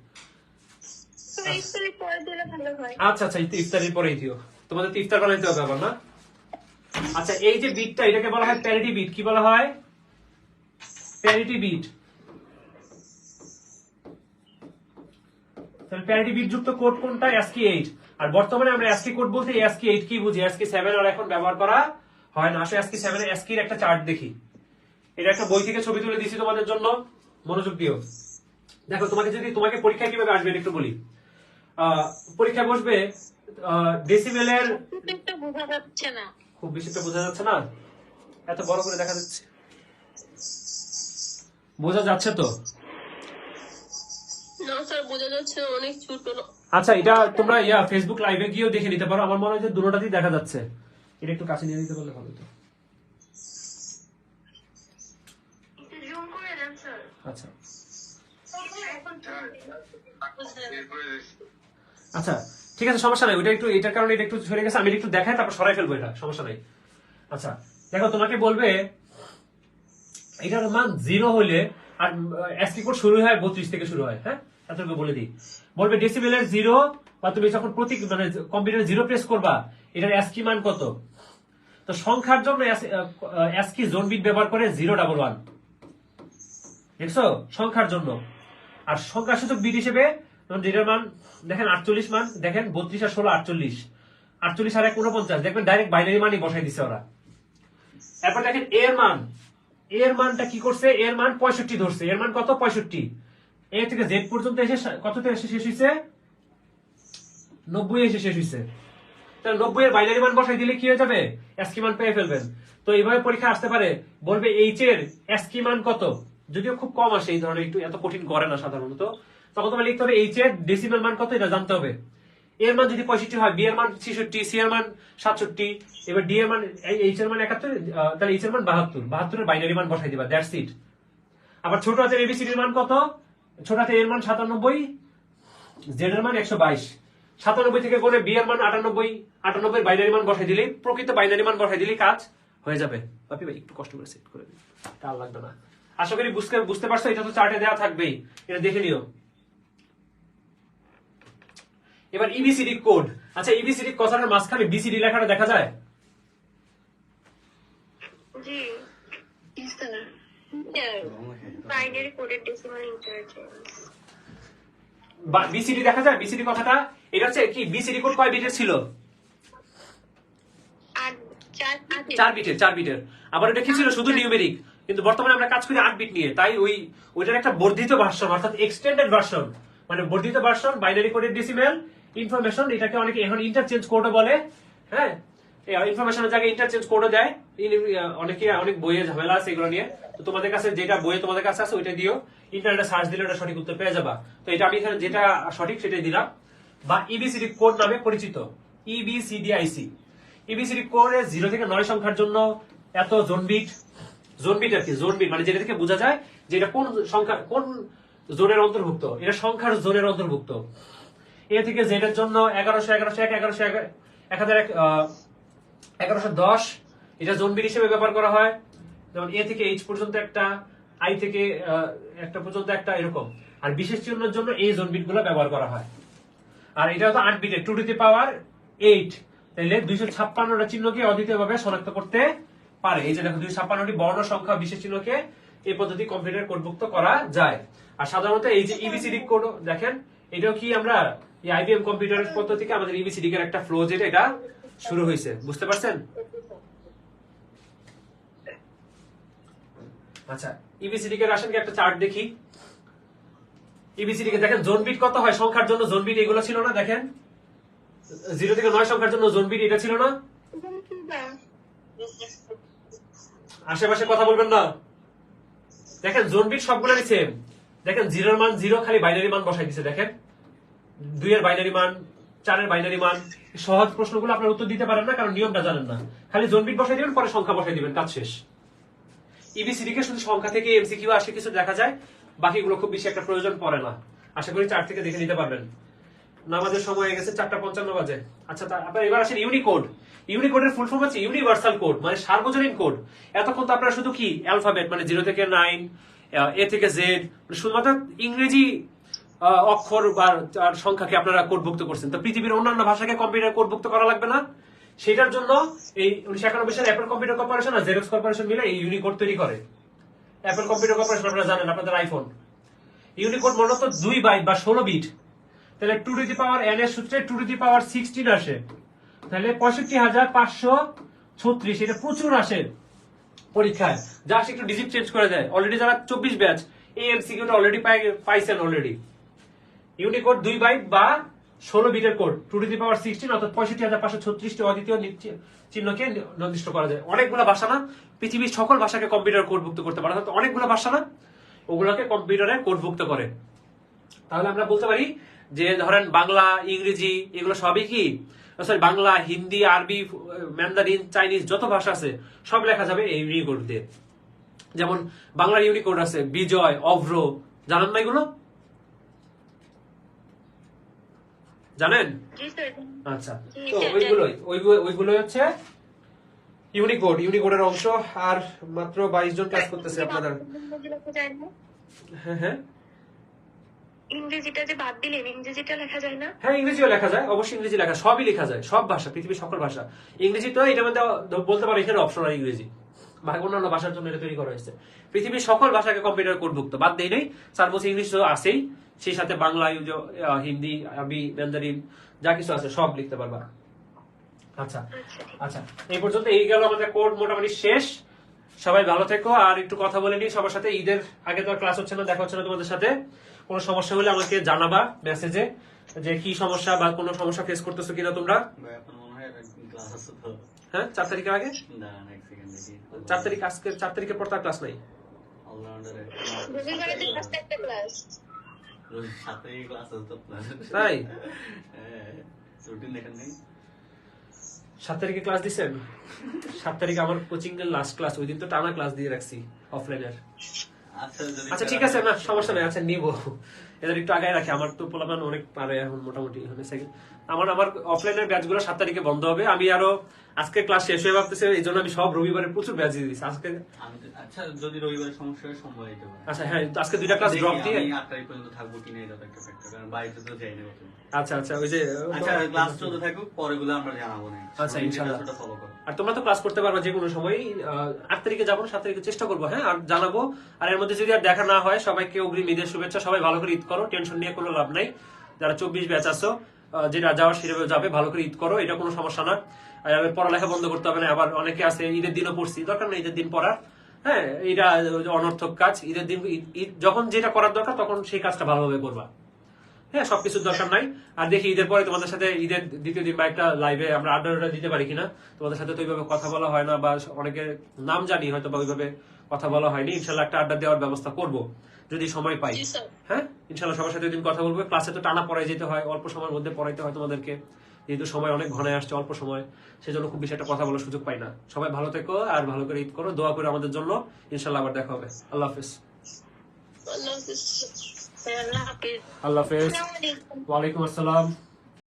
ইফতারের পরে দিলে ভালো হয়। আচ্ছা আচ্ছা, ইফতারের পরেই দিও, তোমাদের তো ইফতার বানাইতে হবে আবার না। আচ্ছা, এই যে বিটটা, এটাকে বলা হয় প্যারিটি বিট। কি বলা হয়? Parity bit. তাহলে প্যারিটি বিট যুক্ত কোড কোনটা? ASCII 8। আর বর্তমানে আমরা ASCII কোড বলতে ASCII 8 কি বুঝি, ASCII 7 আর এখন ব্যবহার করা হয় না। আসলে ASCII 7 এর ASCII এর একটা চার্ট দেখি। এটা একটা বই থেকে ছবি তুলে দিয়েছি তোমাদের জন্য, মনোযোগ দিও। দেখো, তোমাকে পরীক্ষায় কিভাবে আসবে একটু বলি। পরীক্ষায় বসবে ডেসিমেলের, একটা বোঝা যাচ্ছে না। খুব বেশিটা বোঝা যাচ্ছে না, এত বড় করে দেখা যাচ্ছে। বোঝা যাচ্ছে তো? না স্যার, বোঝা যাচ্ছে না, অনেক ছোট। আচ্ছা, এটা তোমরা ফেসবুক লাইভে গিয়েও দেখে নিতে পারো। আমার মনে হয় যে দুটোটাতেই দেখা যাচ্ছে। এটা একটু কাছে নিয়ে নিতে পারলে ভালো হতো। একটু জুম করে দেন স্যার। আচ্ছা এখন আচ্ছা, ঠিক আছে, সমস্যা নাই। ওইটা একটু, এটার কারণে এটা একটু সরে গেছে, আমি এটা একটু দেখাই, তারপর সরাই ফেলবো, এটা সমস্যা নাই। আচ্ছা দেখো, তোমাকে বলবে এটার মান 0 হলে, আর ASCII কোড শুরু হয় 32 থেকে শুরু হয়। হ্যাঁ, এতটুকু বলে দিই। বলবে ডেসিবেলের 0, বা তুমি যখন প্রতীক মানে কম্পিউটারে 0 প্রেস করবা, এটার ASCII মান কত? তো সংখ্যার জন্য ASCII জোন বিট ব্যবহার করে 011, দেখছো, সংখ্যার জন্য। আর সংখ্যাসূচক বিট হিসেবে যেটার মান দেখেন 48 মান, দেখেন 32 আর 16 48, 48 আর 1 49, দেখবেন ডাইরেক্ট বাইনারি মানই বসাই দিছে ওরা। এরপর দেখেন এর মানটা কি করছে, এর মান 65 ধরছে। এর মান কত? 65। এ থেকে জেড পর্যন্ত এসে কততে এসে শেষ হইছে? 90 এসে শেষ হইছে। তাহলে 90 এর বাইনারি মান বসাই দিলে কি হয়ে যাবে? ASCII মান পেয়ে ফেলবেন। তো এইভাবে পরীক্ষা আসতে পারে, বলবে এইচ এর ASCII মান কত, যদিও খুব কম আসে এই ধরনের, একটু এত কঠিন করে না সাধারণত। তখন তোমার লিখতে হবে এইচ এর ডেসিমাল মান কত, এটা জানতে হবে। এর মান যদি 65 হয়, বি এর মান 66, সি এর মান 67, এবার ডি এর মান, এইচ এর মান 71, তাহলে এইচ এর মান 72 এর বাইনারি মান বসাই দিবা, দ্যাটস ইট। আবার ছোট হাতের এবিসিডি এর মান কত? ছোট হাতের এর মান 97, জেড এর মান 122, 97 থেকে কোনে বি এর মান 98 এর বাইনারি মান বসাই দিলেই, প্রকৃত বাইনারি মান বসাই দিলেই কাজ হয়ে যাবে। বাপি ভাই একটু কষ্ট করে সেট করে দিন, তার লাগবে না। আশা করি বুঝতে পারছো, এটা তো চার্টে দেওয়া থাকবেই, এটা দেখে নিও। এবার ইবিসিডি কোড। আচ্ছা, ইবিসিডি কথাটার মাঝখানে বিসিডি লেখাটা দেখা যায়? জি স্যার, বাইনারি কোডের ডেসিমাল ইন্টারচেঞ্জ। বিসিডি দেখা যায়? বিসিডি কথাটা, এটা হচ্ছে কি, বিসিডি কোড কয় বিটের ছিল? 4 বিটের। আবার এটা কি ছিল? শুধু নিউমেরিক। কিন্তু বর্তমানে আমরা কাজ করি 8 বিট নিয়ে, তাই ওইটার একটা বর্ধিত ভার্সন, অর্থাৎ এক্সটেন্ডেড ভার্সন, মানে বর্ধিত ভার্সন বাইনারি কোডের ডেসিমেল ইনফরমেশন, এটাকে অনেকে এখন ইন্টারচেঞ্জ কোডও বলে। হ্যাঁ, ইনফরমেশনের জায়গায় ইন্টারচেঞ্জ কোডও দেয়। অনেকে অনেক বইয়ে ঝামেলা আছে এগুলো নিয়ে। তো তোমাদের কাছে যেটা বইয়ে তোমাদের কাছে আছে ওইটা দিও, ইন্টারনেটে সার্চ দিলে ওটা সঠিক উত্তর পেয়ে যাবা। তো এটা আমি এখানে যেটা সঠিক সেটাই দিলাম। বা ইবিসিডি কোড নামে পরিচিত, ইবিসিডিআইসি। ইবিসিডি কোডে 0 থেকে 9 সংখ্যার জন্য এত জোনবিট। জোনবিট আর কি, জোনবিট মানে যেটা থেকে বোঝা যায় যে এটা কোন সংখ্যা, কোন জোনের অন্তর্ভুক্ত। এটা সংখ্যার জোনের অন্তর্ভুক্ত। এ থেকে জেড এর জন্য 1100, 1101, 1101, 1110 এটা জোনবিট হিসেবে ব্যবহার করা হয়। যেমন এ থেকে এইচ পর্যন্ত একটা, আই থেকে একটা পর্যন্ত একটা, এরকম। আর বিশেষ চিহ্নের জন্য এই জোনবিট গুলো ব্যবহার করা হয়। আর এটা হতো 8 বিটের, 2 টু দি পাওয়ার 8। তাহলে 256টা চিহ্নকে অদ্বিতীয়ভাবে শনাক্ত করতে পারে। এই যে দেখো 256টি বর্ণ সংখ্যা বিশেষ চিহ্নকে এই পদ্ধতি কম্পিউটার কোডভুক্ত করা যায়। আর সাধারণত এই যে ইবিসিডি কোড দেখেন, এটাও কি আমরা এই আইবিএম কম্পিউটারের পদ্ধতি থেকে আমাদের ইবিসিডি এর একটা ফ্লো যেটা এটা শুরু হয়েছে, বুঝতে পারছেন? আচ্ছা, ইবিসিডি এর আসেন কি একটা চার্ট দেখি। ইবিসিডি কে দেখেন জোনবিট কত হয় সংখ্যার জন্য, জোনবিট এগুলো ছিল না, দেখেন 0 থেকে 9 সংখ্যার জন্য জোনবিট এটা ছিল না। আশেপাশে কথা বলবেন না। দেখেন জোনবিট সবগুলোরই সেম। দেখেন 0 এর মান 0, খালি বাইনারি মান বসাই দিছে। দেখেন 2 এর বাইনারি মান, 4 এর বাইনারি মান। সহজ প্রশ্নগুলো আপনার উত্তর দিতে পারেন না, কারণ নিয়মটা জানেন না। খালি জোনবিট বসাই দিবেন, পরে সংখ্যা বসাই দিবেন, কাজ শেষ। ইবিসিডি কে শুধু সংখ্যা থেকে এমসিকিউ আসে কিছু দেখা যায়, বাকিগুলো খুব বেশি একটা প্রয়োজন পড়ে না। আশা করি চার্ট থেকে দেখে নিতে পারবেন। নামাজের সময় হয়ে গেছে, 4:55 বাজে। আচ্ছা, আপনার এবার আসেন ইউনিকোড। ইউনিকোডের ফুল ফর্ম হচ্ছে ইউনিভার্সাল কোড, মানে সার্বজনীন কোড। এতক্ষণ তো আপনারা শুধু কি অ্যালফাবেট মানে 0 থেকে 9, এ থেকে জেড, শুধুমাত্র ইংরেজি অক্ষর বা সংখ্যাকে আপনারা কোডভুক্ত করছেন। তো পৃথিবীর অন্যান্য ভাষাকে কম্পিউটার কোডভুক্ত করা লাগবে না। সেটার জন্য এই 1991 সালে অ্যাপল কম্পিউটার কর্পোরেশন আর জেরক্স কর্পোরেশন মিলে এই ইউনিকোড তৈরি করে। অ্যাপল কম্পিউটার কর্পোরেশন আপনারা জানেন, আপনাদের আইফোন। ইউনিকোড মূলত 2 বাইট বা 16 বিট। তাহলে 2 টু দি পাওয়ার n এর সূত্রে 2 টু দি পাওয়ার 16 আসে। তাহলে 65,536, এটা প্রচুর আসে পরীক্ষায়। জাস্ট একটু ডিজিট চেঞ্জ করে দেয়। অলরেডি যারা 24 ব্যাচ এই এমসিকিউটা অলরেডি পাইছেন অলরেডি। ইউনিকোড 2 বাইট বা 16 বিটের কোড, 2 টু দি পাওয়ার 16 অর্থাৎ 65,536টি অদ্বিতীয় চিহ্নকে নির্দিষ্ট করা যায়। অনেকগুলো ভাষা না, পৃথিবীর সকল ভাষাকে কম্পিউটার কোডভুক্ত করতে পারে। অর্থাৎ অনেকগুলো ভাষা না, ওগুলোকে কম্পিউটারে কোডভুক্ত করে। তাহলে আমরা বলতে পারি যে ধরেন বাংলা, ইংরেজি এগুলো সবই কি, সরি বাংলা, হিন্দি, আরবি, ম্যান্দারিন, চাইনিজ যত ভাষা আছে সব লেখা যাবে এই ইউনিকোড দিয়ে। যেমন বাংলার ইউনিকোড আছে বিজয়, অভ্র, জানেন না এগুলো? জানেন? আচ্ছা, তো ওইগুলোই হচ্ছে ইউনিকোড, ইউনিকোডের অংশ। আর মাত্র 22 জন ক্লাস করতেছে আপনাদের। হ্যাঁ হ্যাঁ, ইংরেজিটা যে বাদ দিলেন, ইংরেজিটা লেখা যায় না? হ্যাঁ ইংরেজিও লেখা যায়, অবশ্যই ইংরেজি লেখা, সবই লেখা যায়, সব ভাষা, পৃথিবীর সকল ভাষা। ইংরেজি তো এটার মধ্যে বলতে পারো এখানে অপশনাল ইংরেজি, অন্যান্য ভাষার জন্য এটা তৈরি করা হয়েছে। পৃথিবীর সকল ভাষাকে কম্পিউটার কোডভুক্ত, বাদ দেই নেই। 4 বছর ইংলিশ তো আছেই, সেই সাথে বাংলা, হিন্দি, আরবি, ম্যান্দারিন যা কিছু আছে সব লিখতে পারবা। আচ্ছা আচ্ছা, এই পর্যন্ত এই গেল আমাদের কোড মোটামুটি শেষ। সবাই ভালো থেকো। আর একটু কথা বলে নিই সবার সাথে। ঈদের আগে তো ক্লাস হচ্ছে না, দেখা হচ্ছে না তোমাদের সাথে। কোনো সমস্যা হলে আমাকে জানাবা মেসেজে, যে কি সমস্যা বা কোনো সমস্যা ফেস করতেছো কিনা তোমরা। হ্যাঁ 4 তারিখের আগে, 4 তারিখ, আজকে 4 তারিখের পর তার ক্লাস নাই। তাই 7 তারিখে ক্লাস দিচ্ছেন? 7 তারিখে আমার কোচিং এর লাস্ট ক্লাস, ওই দিন তো টানা ক্লাস দিয়ে রাখছি অফলাইনের। আচ্ছা ঠিক আছে, না সমস্যা নেই, আচ্ছা নিবো। এদের একটু আগে রাখি, আমার তো পোলাপান অনেক পারে এখন মোটামুটি। আমার অফলাইনের ব্যাচ গুলো 7 তারিখে বন্ধ হবে। আমি আরো আজকে ক্লাস শেষ হয়ে ভাবতেছি, এই জন্য আমি সব রবিবারে প্রচুর ব্যাচ দিয়ে দিচ্ছি আজকে। আচ্ছা যদি রবিবারে সমস্যা হয় সম্ভব হইতে পারে। আচ্ছা হ্যাঁ, আজকে 2টা ক্লাস ড্রপ দিয়ে আমি 8 তারিখ পর্যন্ত থাকবো কিনা এটা তো একটা ফ্যাক্টর, কারণ বাড়িতে তো যাই না। আচ্ছা আচ্ছা, ওই যে আচ্ছা ক্লাস চলতে থাকুক, পরেগুলো আমরা জানাবো না। আচ্ছা ইনশাআল্লাহ ফলো করো। আর তোমরা তো ক্লাস করতে পারবে যে কোনো সময়। 8 তারিখে যাবো, 7 তারিখে চেষ্টা করবো, হ্যাঁ, আর জানাবো। আর এর মধ্যে যদি আর দেখা না হয়, সবাইকে অগ্রিম ঈদের শুভেচ্ছা। সবাই ভালো করে ঈদ করো, টেনশন নিয়ে কোনো লাভ নাই। যারা 24 ব্যাচ আছো, যেটা যাওয়ার সেভাবে যাবে, ভালো করে ঈদ করো, এটা কোনো সমস্যা না। পড়ালেখা বন্ধ করতে হবে না। আবার অনেকে আছে ঈদের দিনও পড়ছি, দরকার নেই ঈদের দিন পড়ার। হ্যাঁ, এটা অনর্থক কাজ। ঈদের দিন যখন যেটা করার দরকার তখন সেই কাজটা ভালোভাবে করবা। হ্যাঁ, সবকিছুর দরকার নাই। আর দেখি ঈদের পরে তোমাদের সাথে ঈদের দ্বিতীয় দিন বা একটা লাইভে আমরা আড্ডা দিতে পারি কিনা। তোমাদের সাথে তো ওইভাবে কথা বলা হয় না, বা অনেকের নাম জানি হয়তো বা ওইভাবে কথা বলা হয়নি। ইনশাল্লাহ একটা আড্ডা দেওয়ার ব্যবস্থা করব যদি সময় পাই। জি স্যার। হ্যাঁ, ইনশাল্লাহ সবার সাথে দিন কথা বলবো। ক্লাসে তো টানা পড়াই যেতে হয়, অল্প সময়ের মধ্যে পড়াইতে হয় তোমাদেরকে, যেহেতু সময় অনেক ঘনে আসছে, অল্প সময়, সেজন্য খুব বেশি একটা কথা বলার সুযোগ পাই না। সবাই ভালো থেকো আর ভালো করে ঈদ করো, দোয়া করে আমাদের জন্য। ইনশাল্লাহ আবার দেখা হবে। আল্লাহ হাফেজ। আল্লাহ হাফিজ। আল্লাহ হাফিজ। আল্লাহ হাফেজ। আসসালামু আলাইকুম। ওয়ালাইকুম আসসালাম।